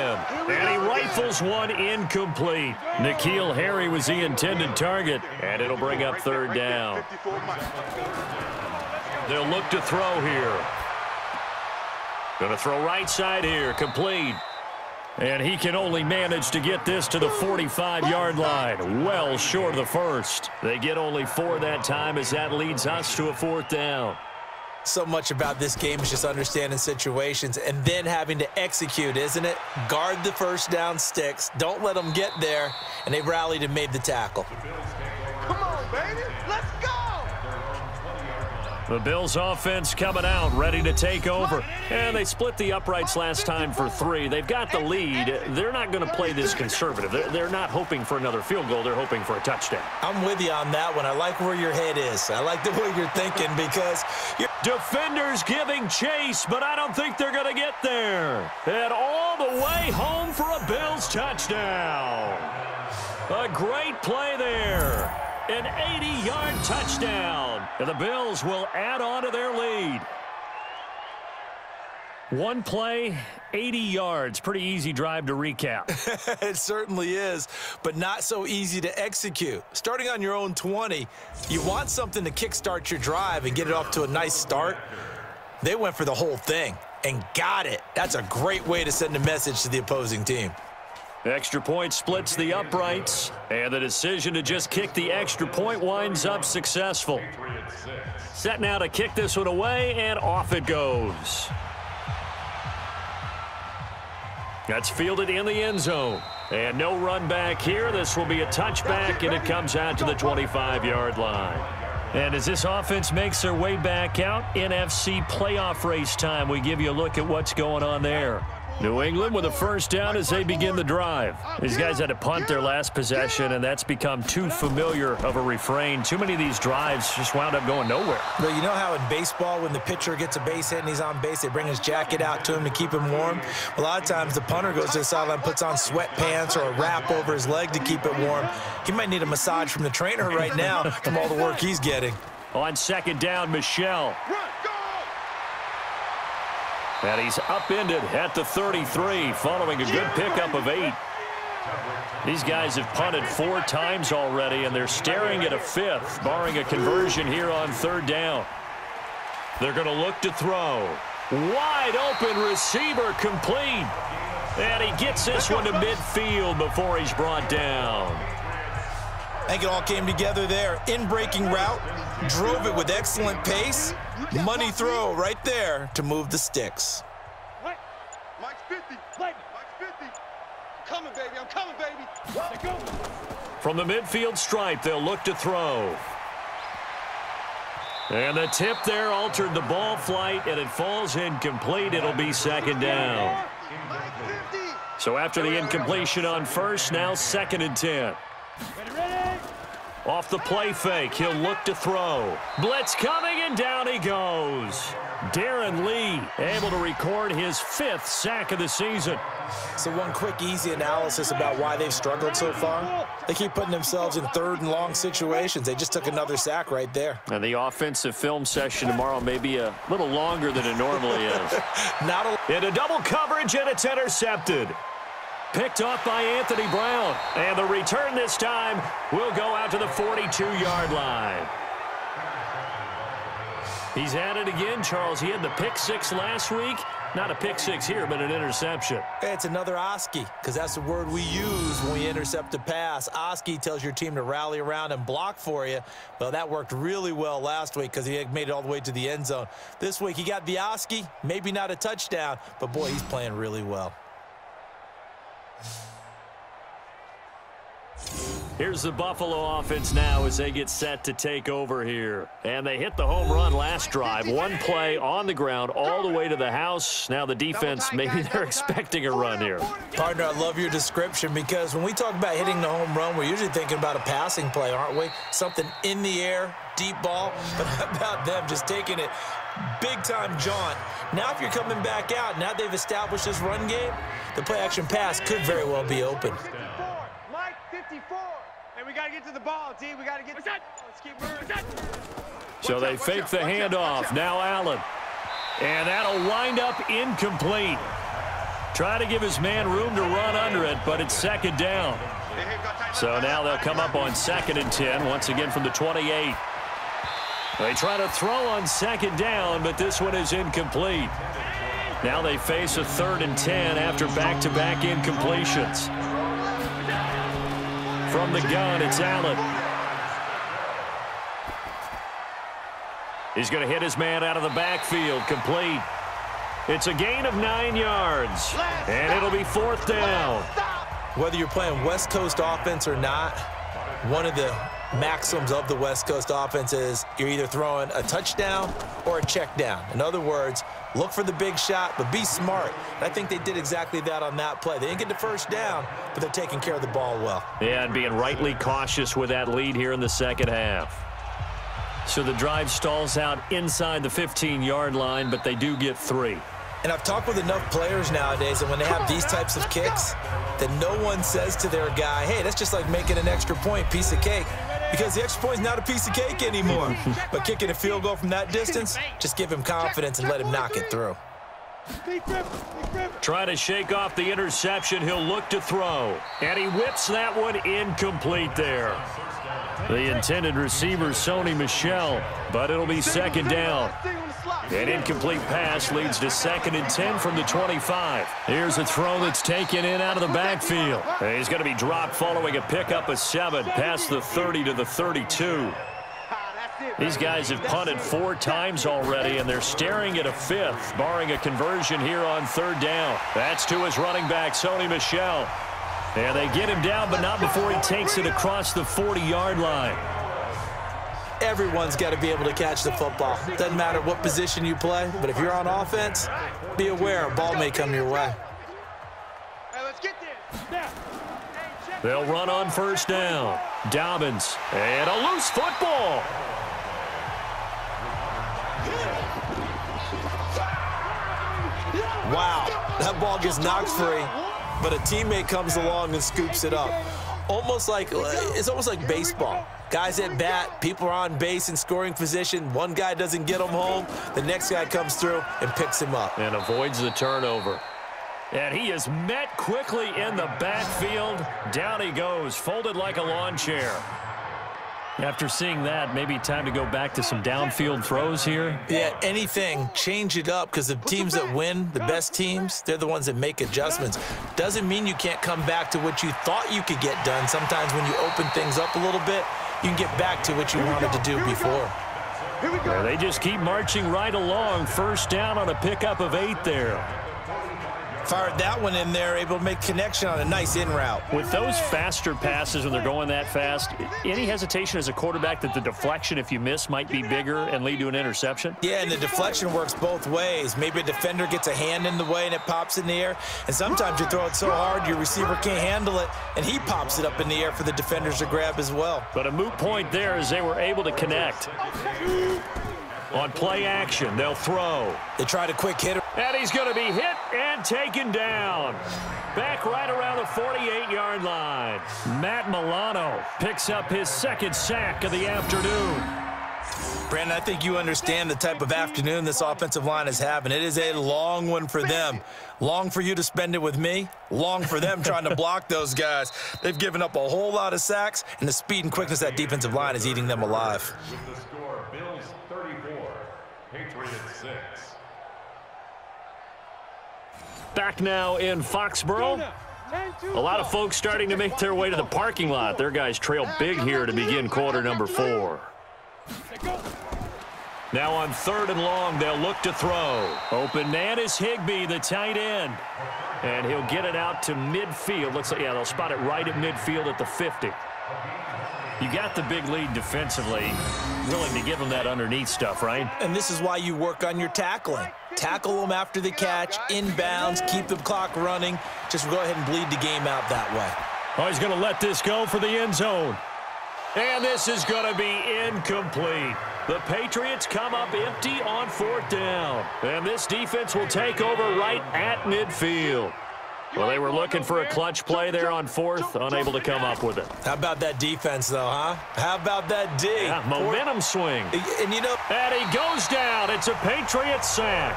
And he rifles one incomplete. N'Keal Harry was the intended target, and it'll bring up 3rd down. They'll look to throw here. Going to throw right side here, complete. And he can only manage to get this to the 45-yard line, well short of the first. They get only 4 that time as that leads us to a 4th down. So much about this game is just understanding situations and then having to execute, isn't it? Guard the first down sticks. Don't let them get there. And they rallied and made the tackle. Come on, baby. Let's go. The Bills offense coming out, ready to take over. And they split the uprights last time for 3. They've got the lead. They're not going to play this conservative. They're not hoping for another field goal. They're hoping for a touchdown. I'm with you on that one. I like where your head is. I like the way you're thinking because you're... Defenders giving chase, but I don't think they're going to get there. And all the way home for a Bills touchdown. A great play there. An 80-yard touchdown. And the Bills will add on to their lead. One play, 80 yards. Pretty easy drive to recap. It certainly is, but not so easy to execute. Starting on your own 20, you want something to kickstart your drive and get it off to a nice start. They went for the whole thing and got it. That's a great way to send a message to the opposing team. Extra point splits the uprights, and the decision to just kick the extra point winds up successful. Set now to kick this one away, and off it goes. That's fielded in the end zone. And no run back here. This will be a touchback, and it comes out to the 25-yard line. And as this offense makes their way back out, NFC playoff race time, we give you a look at what's going on there. New England with a 1st down as they begin the drive. These guys had to punt their last possession, and that's become too familiar of a refrain. Too many of these drives just wound up going nowhere. Well, you know how in baseball when the pitcher gets a base hit and he's on base, they bring his jacket out to him to keep him warm? A lot of times the punter goes to the sideline, puts on sweatpants or a wrap over his leg to keep it warm. He might need a massage from the trainer right now from all the work he's getting. On 2nd down, Michel. And he's upended at the 33 following a good pickup of 8. These guys have punted 4 times already, and they're staring at a 5th, barring a conversion here on 3rd down. They're going to look to throw. Wide open receiver complete. And he gets this one to midfield before he's brought down. I think it all came together there. In-breaking route, drove it with excellent pace. Money throw right there to move the sticks. Mike's 50. Mike's 50. I'm coming, baby. I'm coming, baby. Let's go. From the midfield stripe, they'll look to throw. And the tip there altered the ball flight, and it falls incomplete. It'll be 2nd down. So after the incompletion on 1st, now 2nd and 10. Off the play fake, he'll look to throw. Blitz coming, and down he goes. Darren Lee able to record his 5th sack of the season. So one quick, easy analysis about why they've struggled so far. They keep putting themselves in 3rd and long situations. They just took another sack right there. And the offensive film session tomorrow may be a little longer than it normally is. Into double coverage, and it's intercepted. Picked off by Anthony Brown. And the return this time will go out to the 42-yard line. He's at it again, Charles. He had the pick 6 last week. Not a pick 6 here, but an interception. It's another Oski, because that's the word we use when we intercept a pass. Oski tells your team to rally around and block for you. Well, that worked really well last week because he made it all the way to the end zone. This week, he got the Oski, maybe not a touchdown, but, boy, he's playing really well. Here's the Buffalo offense now as they get set to take over here. And they hit the home run last drive. One play on the ground all the way to the house. Now the defense, maybe they're expecting a run here. Partner, I love your description because when we talk about hitting the home run, we're usually thinking about a passing play, aren't we? Something in the air, deep ball. But how about them just taking it big-time jaunt? Now if you're coming back out, now they've established this run game, the play-action pass could very well be open. 54. And we got to get to the ball, D. We got to get to the ball. Let's keep moving. So they fake the handoff. Now Allen. And that'll wind up incomplete. Try to give his man room to run under it, but it's second down. So now they'll come up on 2nd and 10, once again from the 28. They try to throw on 2nd down, but this one is incomplete. Now they face a 3rd and 10 after back-to-back incompletions. From the gun, it's Allen. He's going to hit his man out of the backfield, complete. It's a gain of 9 yards, and it'll be 4th down. Whether you're playing West Coast offense or not, one of the maxims of the West Coast offense is you're either throwing a touchdown or a check down. In other words, look for the big shot, but be smart. And I think they did exactly that on that play. They didn't get the first down, but they're taking care of the ball well. Yeah, and being rightly cautious with that lead here in the second half. So the drive stalls out inside the 15-yard line, but they do get 3. And I've talked with enough players nowadays, and when they have these types of kicks, that no one says to their guy, hey, that's just like making an extra point, piece of cake. Because the extra point is not a piece of cake anymore. But kicking a field goal from that distance, just give him confidence and let him knock it through. Try to shake off the interception. He'll look to throw. And he whips that one incomplete there. The intended receiver, Sony Michel, but it'll be 2nd down. An incomplete pass leads to 2nd and 10 from the 25. Here's a throw that's taken in out of the backfield. And he's going to be dropped following a pickup of 7 past the 30 to the 32. These guys have punted 4 times already, and they're staring at a 5th, barring a conversion here on 3rd down. That's to his running back, Sony Michel. And they get him down, but not before he takes it across the 40-yard line. Everyone's got to be able to catch the football. Doesn't matter what position you play, but if you're on offense, be aware a ball may come your way. They'll run on 1st down. Dobbins, and a loose football. Wow, that ball gets knocked free, but a teammate comes along and scoops it up. It's almost like baseball. Guys at bat, people are on base in scoring position. One guy doesn't get him home. The next guy comes through and picks him up. And avoids the turnover. And he is met quickly in the backfield. Down he goes, folded like a lawn chair. After seeing that, maybe time to go back to some downfield throws here. Yeah, anything. Change it up, because the teams that win, the best teams, they're the ones that make adjustments. Doesn't mean you can't come back to what you thought you could get done. Sometimes when you open things up a little bit, you can get back to what you wanted to do before. Yeah, they just keep marching right along. 1st down on a pickup of 8 there. Fired that one in there, able to make connection on a nice in route. With those faster passes when they're going that fast, any hesitation as a quarterback that the deflection, if you miss, might be bigger and lead to an interception? Yeah, and the deflection works both ways. Maybe a defender gets a hand in the way and it pops in the air, and sometimes you throw it so hard your receiver can't handle it, and he pops it up in the air for the defenders to grab as well. But a moot point there as they were able to connect. On play action, they'll throw. They tried a quick hitter. And he's going to be hit and taken down. Back right around the 48-yard line. Matt Milano picks up his 2nd sack of the afternoon. Brandon, I think you understand the type of afternoon this offensive line is having. It is a long one for them. Long for you to spend it with me. Long for them trying to block those guys. They've given up a whole lot of sacks, and the speed and quickness of that defensive line is eating them alive. With the score, Bills 34, Patriots 6. Back now in Foxborough. A lot of folks starting to make their way to the parking lot. Their guys trail big here to begin quarter number 4. Now on 3rd and long, they'll look to throw. Open man is Higbee, the tight end. And he'll get it out to midfield. Looks like, yeah, they'll spot it right at midfield at the 50. You got the big lead defensively, willing to give them that underneath stuff, right? And this is why you work on your tackling. Tackle them after the catch, inbounds, keep the clock running. Just go ahead and bleed the game out that way. Oh, he's going to let this go for the end zone. And this is going to be incomplete. The Patriots come up empty on 4th down. And this defense will take over right at midfield. Well, they were looking for a clutch play there on fourth, unable to come up with it. How about that defense, though, huh? How about that D? Yeah, momentum swing. And, you know, and he goes down. It's a Patriots sack.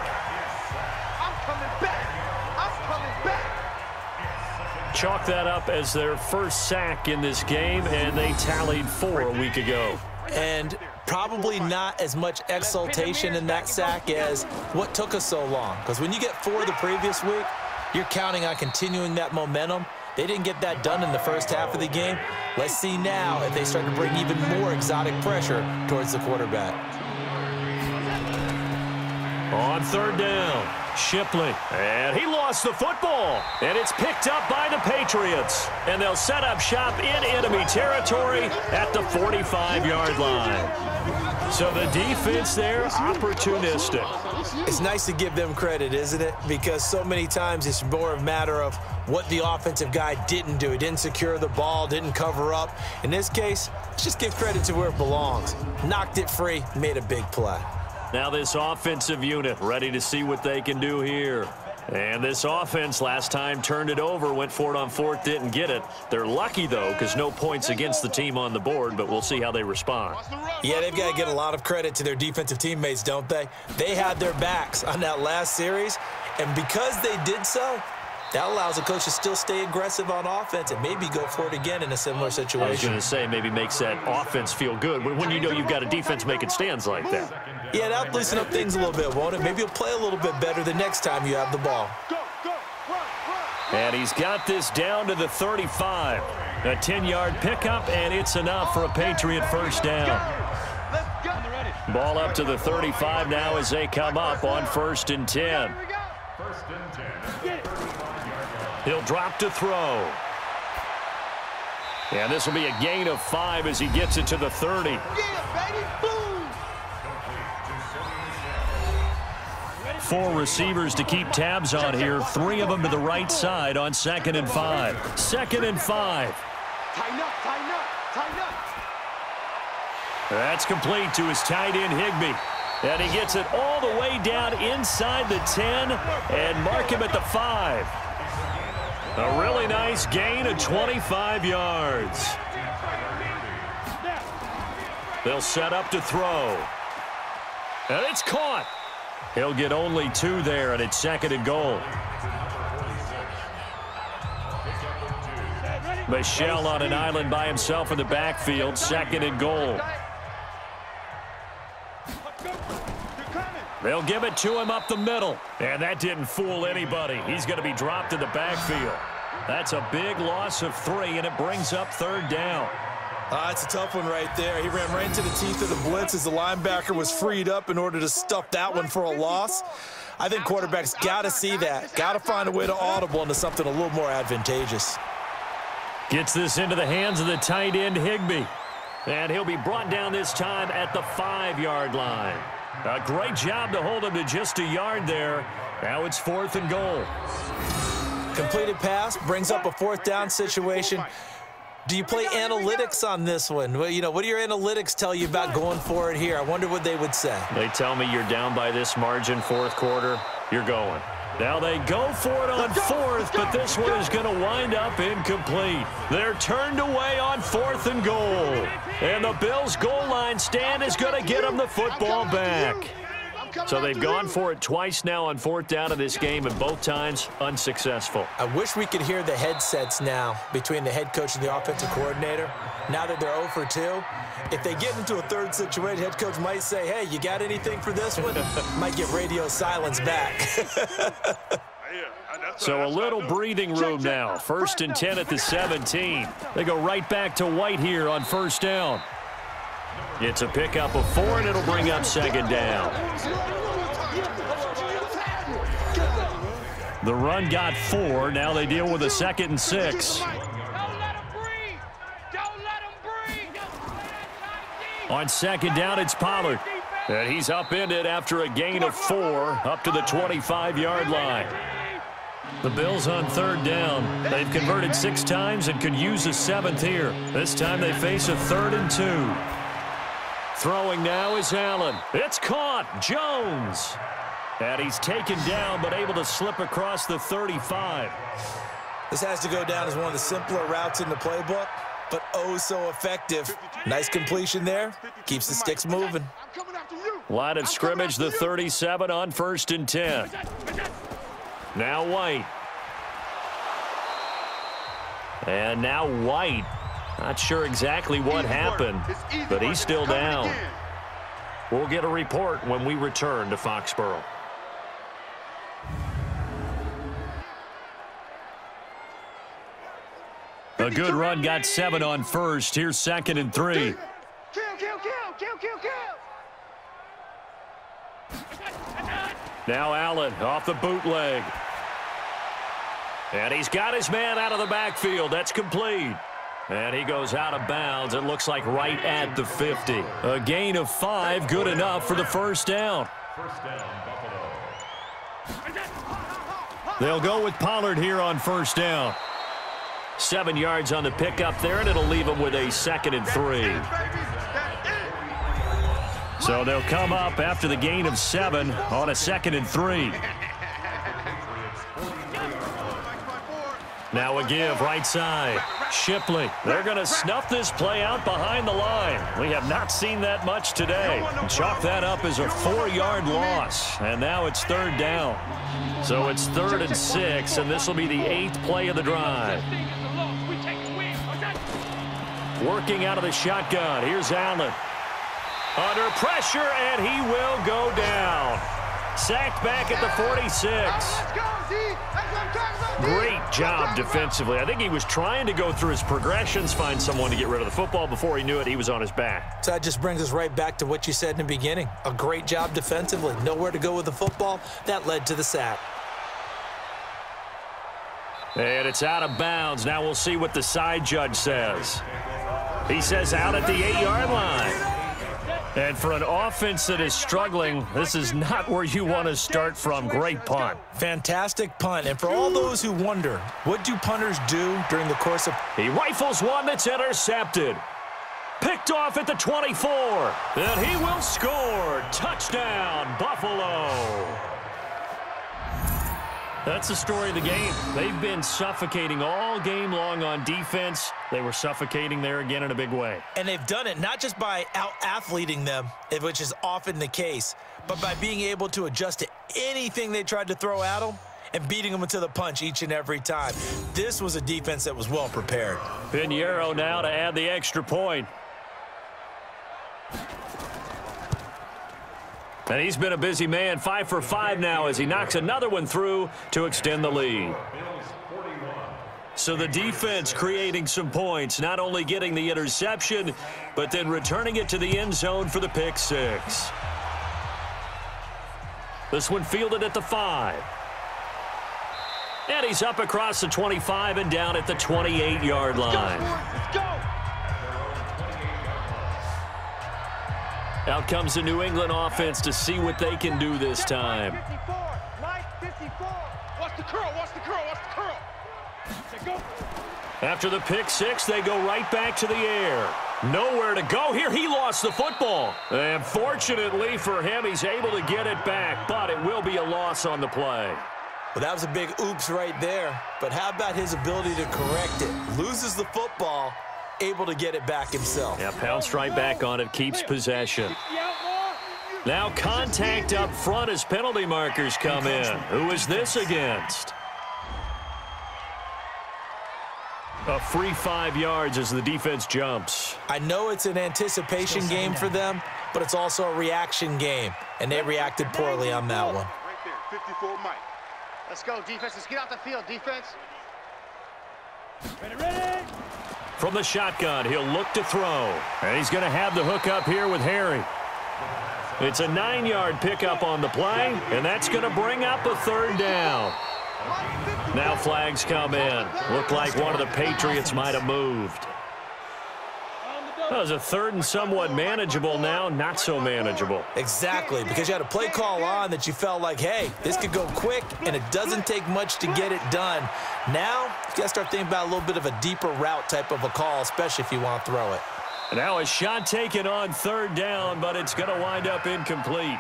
I'm coming back. I'm coming back. Chalk that up as their first sack in this game, and they tallied 4 a week ago. And probably not as much exultation in that sack as what took us so long. Because when you get 4 the previous week, you're counting on continuing that momentum. They didn't get that done in the first half of the game. Let's see now if they start to bring even more exotic pressure towards the quarterback. On third down, Shipley. And he lost the football. And it's picked up by the Patriots. And they'll set up shop in enemy territory at the 45-yard line. So the defense there, opportunistic. It's nice to give them credit, isn't it? Because so many times it's more a matter of what the offensive guy didn't do. He didn't secure the ball, didn't cover up. In this case, just give credit to where it belongs. Knocked it free, made a big play. Now this offensive unit ready to see what they can do here. And this offense last time turned it over, went for it on fourth, didn't get it. They're lucky, though, because no points against the team on the board, but we'll see how they respond. Yeah, they've got to get a lot of credit to their defensive teammates, don't they? They had their backs on that last series, and because they did so, that allows the coach to still stay aggressive on offense and maybe go for it again in a similar situation. I was going to say, maybe makes that offense feel good when you know you've got a defense making stands like that. Yeah, that'll loosen up things a little bit, won't it? Maybe you'll play a little bit better the next time you have the ball. And he's got this down to the 35. A 10-yard pickup, and it's enough for a Patriot first down. Ball up to the 35 now as they come up on 1st and 10. He'll drop to throw. And this will be a gain of 5 as he gets it to the 30. 4 receivers to keep tabs on here. 3 of them to the right side on 2nd and 5. 2nd and 5. Tighten up, tighten up, tighten up. That's complete to his tight end, Higbee. And he gets it all the way down inside the 10 and mark him at the 5. A really nice gain of 25 yards. They'll set up to throw. And it's caught. He'll get only 2 there, and it's 2nd and goal. Michel on an island by himself in the backfield, 2nd and goal. They'll give it to him up the middle. And that didn't fool anybody. He's going to be dropped in the backfield. That's a big loss of 3, and it brings up 3rd down. It's a tough one right there. He ran right into the teeth of the blitz as the linebacker was freed up in order to stuff that one for a loss. I think quarterbacks got to see that. Got to find a way to audible into something a little more advantageous. Gets this into the hands of the tight end, Higbee. And he'll be brought down this time at the 5-yard line. A great job to hold him to just a yard there. Now it's 4th and goal. Completed pass brings up a 4th down situation. Do you play analytics on this one? Well, you know, what do your analytics tell you about going for it here? I wonder what they would say. They tell me you're down by this margin 4th quarter, you're going. Now they go for it on 4th, but this one is going to wind up incomplete. They're turned away on 4th and goal. And the Bills' goal line stand is going to get them the football back. So they've gone for it twice now on 4th down in this game, and both times unsuccessful. I wish we could hear the headsets now between the head coach and the offensive coordinator. Now that they're 0 for 2, if they get into a 3rd situation, head coach might say, hey, you got anything for this one? Might get radio silence back. So a little breathing room now. 1st and 10 at the 17. They go right back to White here on 1st down. It's a pickup of 4, and it'll bring up 2nd down. The run got 4. Now they deal with a 2nd and 6. On 2nd down, it's Pollard. And he's upended after a gain of 4 up to the 25-yard line. The Bills on 3rd down. They've converted 6 times and could use a 7th here. This time they face a 3rd and 2. Throwing now is Allen. It's caught. Jones. And he's taken down but able to slip across the 35. This has to go down as one of the simpler routes in the playbook, but oh so effective. Nice completion there. Keeps the sticks moving. Line of scrimmage, the 37 on 1st and 10. Now White. And now White. Not sure exactly what happened, but he's still down. We'll get a report when we return to Foxborough. A good run, got 7 on 1st. Here's 2nd and 3. Now Allen off the bootleg. And he's got his man out of the backfield. That's complete. And he goes out of bounds. It looks like right at the 50. A gain of 5, good enough for the first down. First down, Buffalo. They'll go with Pollard here on first down. 7 yards on the pickup there, and it'll leave them with a 2nd and 3. So they'll come up after the gain of 7 on a 2nd and 3. Now a give right side. Shipley. They're going to snuff this play out behind the line. We have not seen that much today. Chalk that up as a 4-yard loss. And now it's 3rd down. So it's 3rd and 6, and this will be the 8th play of the drive. Working out of the shotgun. Here's Allen. Under pressure, and he will go down. Sacked back at the 46. Great job defensively. I think he was trying to go through his progressions, find someone to get rid of the football. Before he knew it, he was on his back. So that just brings us right back to what you said in the beginning. A great job defensively. Nowhere to go with the football. That led to the sack. And it's out of bounds. Now we'll see what the side judge says. He says out at the 8-yard line. And for an offense that is struggling, this is not where you want to start from. Great punt. Fantastic punt. And for all those who wonder, what do punters do during the course of... He rifles one that's intercepted. Picked off at the 24. And he will score. Touchdown, Buffalo. That's the story of the game. They've been suffocating all game long on defense. They were suffocating there again in a big way. And they've done it not just by out-athleting them, which is often the case, but by being able to adjust to anything they tried to throw at them and beating them to the punch each and every time. This was a defense that was well prepared. Pinheiro now to add the extra point. And he's been a busy man, 5 for 5 now as he knocks another one through to extend the lead. So the defense creating some points, not only getting the interception, but then returning it to the end zone for the pick 6. This one fielded at the 5. And he's up across the 25 and down at the 28-yard line. Let's go. Out comes the New England offense to see what they can do this time. Mike 54. Watch the curl, watch the curl, watch the curl. After the pick 6, they go right back to the air. Nowhere to go here. He lost the football. And fortunately for him, he's able to get it back, but it will be a loss on the play. Well, that was a big oops right there. But how about his ability to correct it? Loses the football, able to get it back himself. Yeah, pounced right back on it, keeps possession. Now contact up front as penalty markers come in. Who is this against? A free 5 yards as the defense jumps. I know it's an anticipation game for them, but it's also a reaction game, and they reacted poorly on that one. Right there, 54 Mike. Let's go, defense. Let's get out the field, defense. Ready. From the shotgun, he'll look to throw. And he's going to have the hook up here with Harry. It's a 9-yard pickup on the play, and that's going to bring up a 3rd down. Now flags come in. Looked like one of the Patriots might have moved. That was a 3rd and somewhat manageable, now not so manageable. Exactly, because you had a play call on that you felt like, hey, this could go quick, and it doesn't take much to get it done. Now, you got to start thinking about a little bit of a deeper route type of a call, especially if you want to throw it. Now a shot taken on 3rd down, but it's going to wind up incomplete.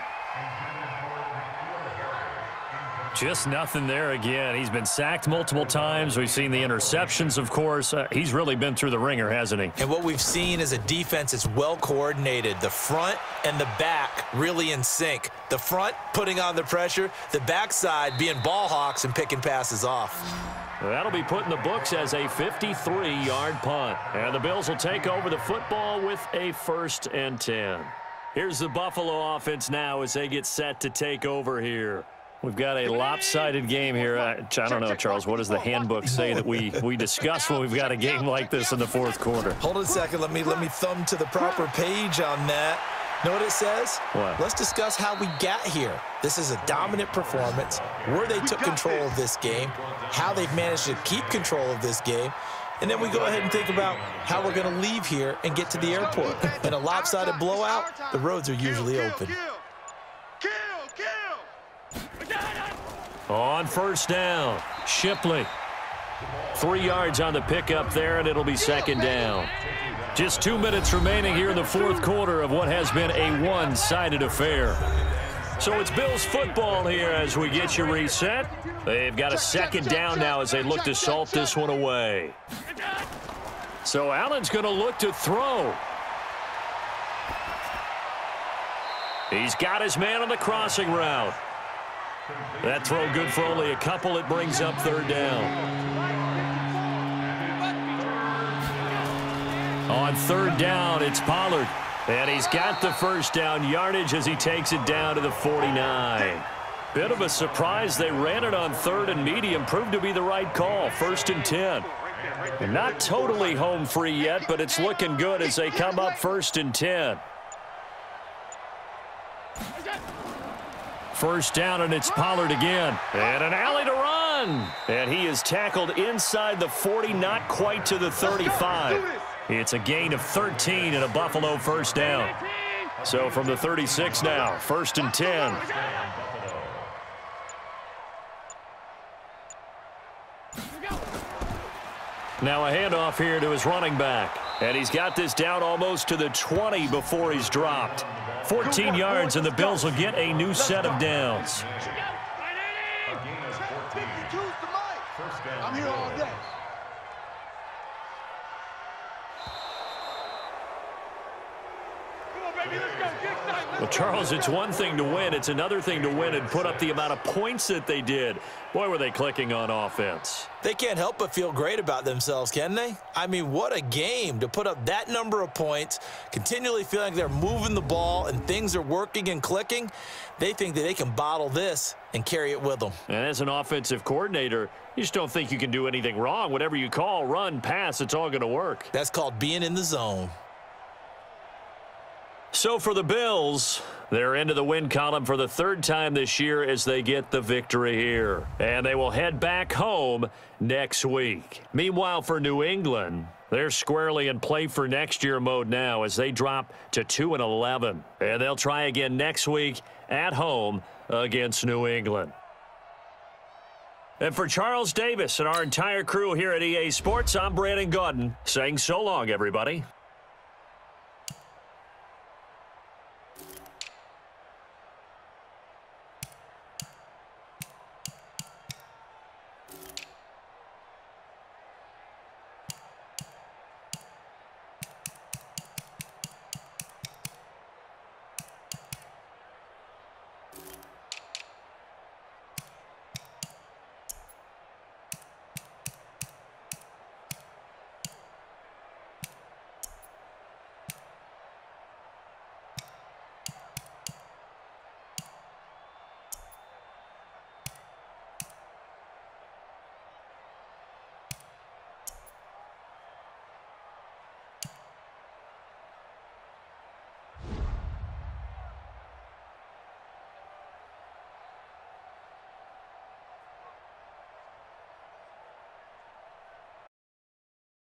Just nothing there again. He's been sacked multiple times. We've seen the interceptions, of course. He's really been through the ringer, hasn't he? And what we've seen is a defense that's well coordinated. The front and the back really in sync. The front putting on the pressure, the backside being ball hawks and picking passes off. That'll be put in the books as a 53-yard punt. And the Bills will take over the football with a 1st and 10. Here's the Buffalo offense now as they get set to take over here. We've got a lopsided game here. I don't know, Charles, what does the handbook say that we discuss when we've got a game like this in the 4th quarter? Hold on a second. Let me thumb to the proper page on that. Know what it says? What? Let's discuss how we got here. This is a dominant performance, where they took control of this game, how they've managed to keep control of this game, and then we go ahead and think about how we're going to leave here and get to the airport. In a lopsided blowout, the roads are usually open. On 1st down, Shipley. 3 yards on the pickup there, and it'll be 2nd down. Just 2 minutes remaining here in the 4th quarter of what has been a one-sided affair. So it's Bills football here as we get you reset. They've got a 2nd down now as they look to salt this one away. So Allen's going to look to throw. He's got his man on the crossing route. That throw good for only a couple. It brings up 3rd down. On 3rd down, it's Pollard. And he's got the 1st down yardage as he takes it down to the 49. Bit of a surprise. They ran it on 3rd and medium. Proved to be the right call. 1st and 10. Not totally home free yet, but it's looking good as they come up 1st and 10. 1st down, and it's Pollard again. And an alley to run. And he is tackled inside the 40, not quite to the 35. It's a gain of 13 and a Buffalo 1st down. So from the 36 now, 1st and 10. Now a handoff here to his running back. And he's got this down almost to the 20 before he's dropped. 14 yards, and the Bills will get a new set of downs. I'm here all day. Well, Charles, it's one thing to win. It's another thing to win and put up the amount of points that they did. Boy, were they clicking on offense. They can't help but feel great about themselves, can they? I mean, what a game to put up that number of points, continually feeling like they're moving the ball and things are working and clicking. They think that they can bottle this and carry it with them. And as an offensive coordinator, you just don't think you can do anything wrong. Whatever you call, run, pass, it's all going to work. That's called being in the zone. So for the Bills, they're into the win column for the 3rd time this year as they get the victory here. And they will head back home next week. Meanwhile, for New England, they're squarely in play for next year mode now as they drop to 2-11. And they'll try again next week at home against New England. And for Charles Davis and our entire crew here at EA Sports, I'm Brandon Gaudin saying so long, everybody.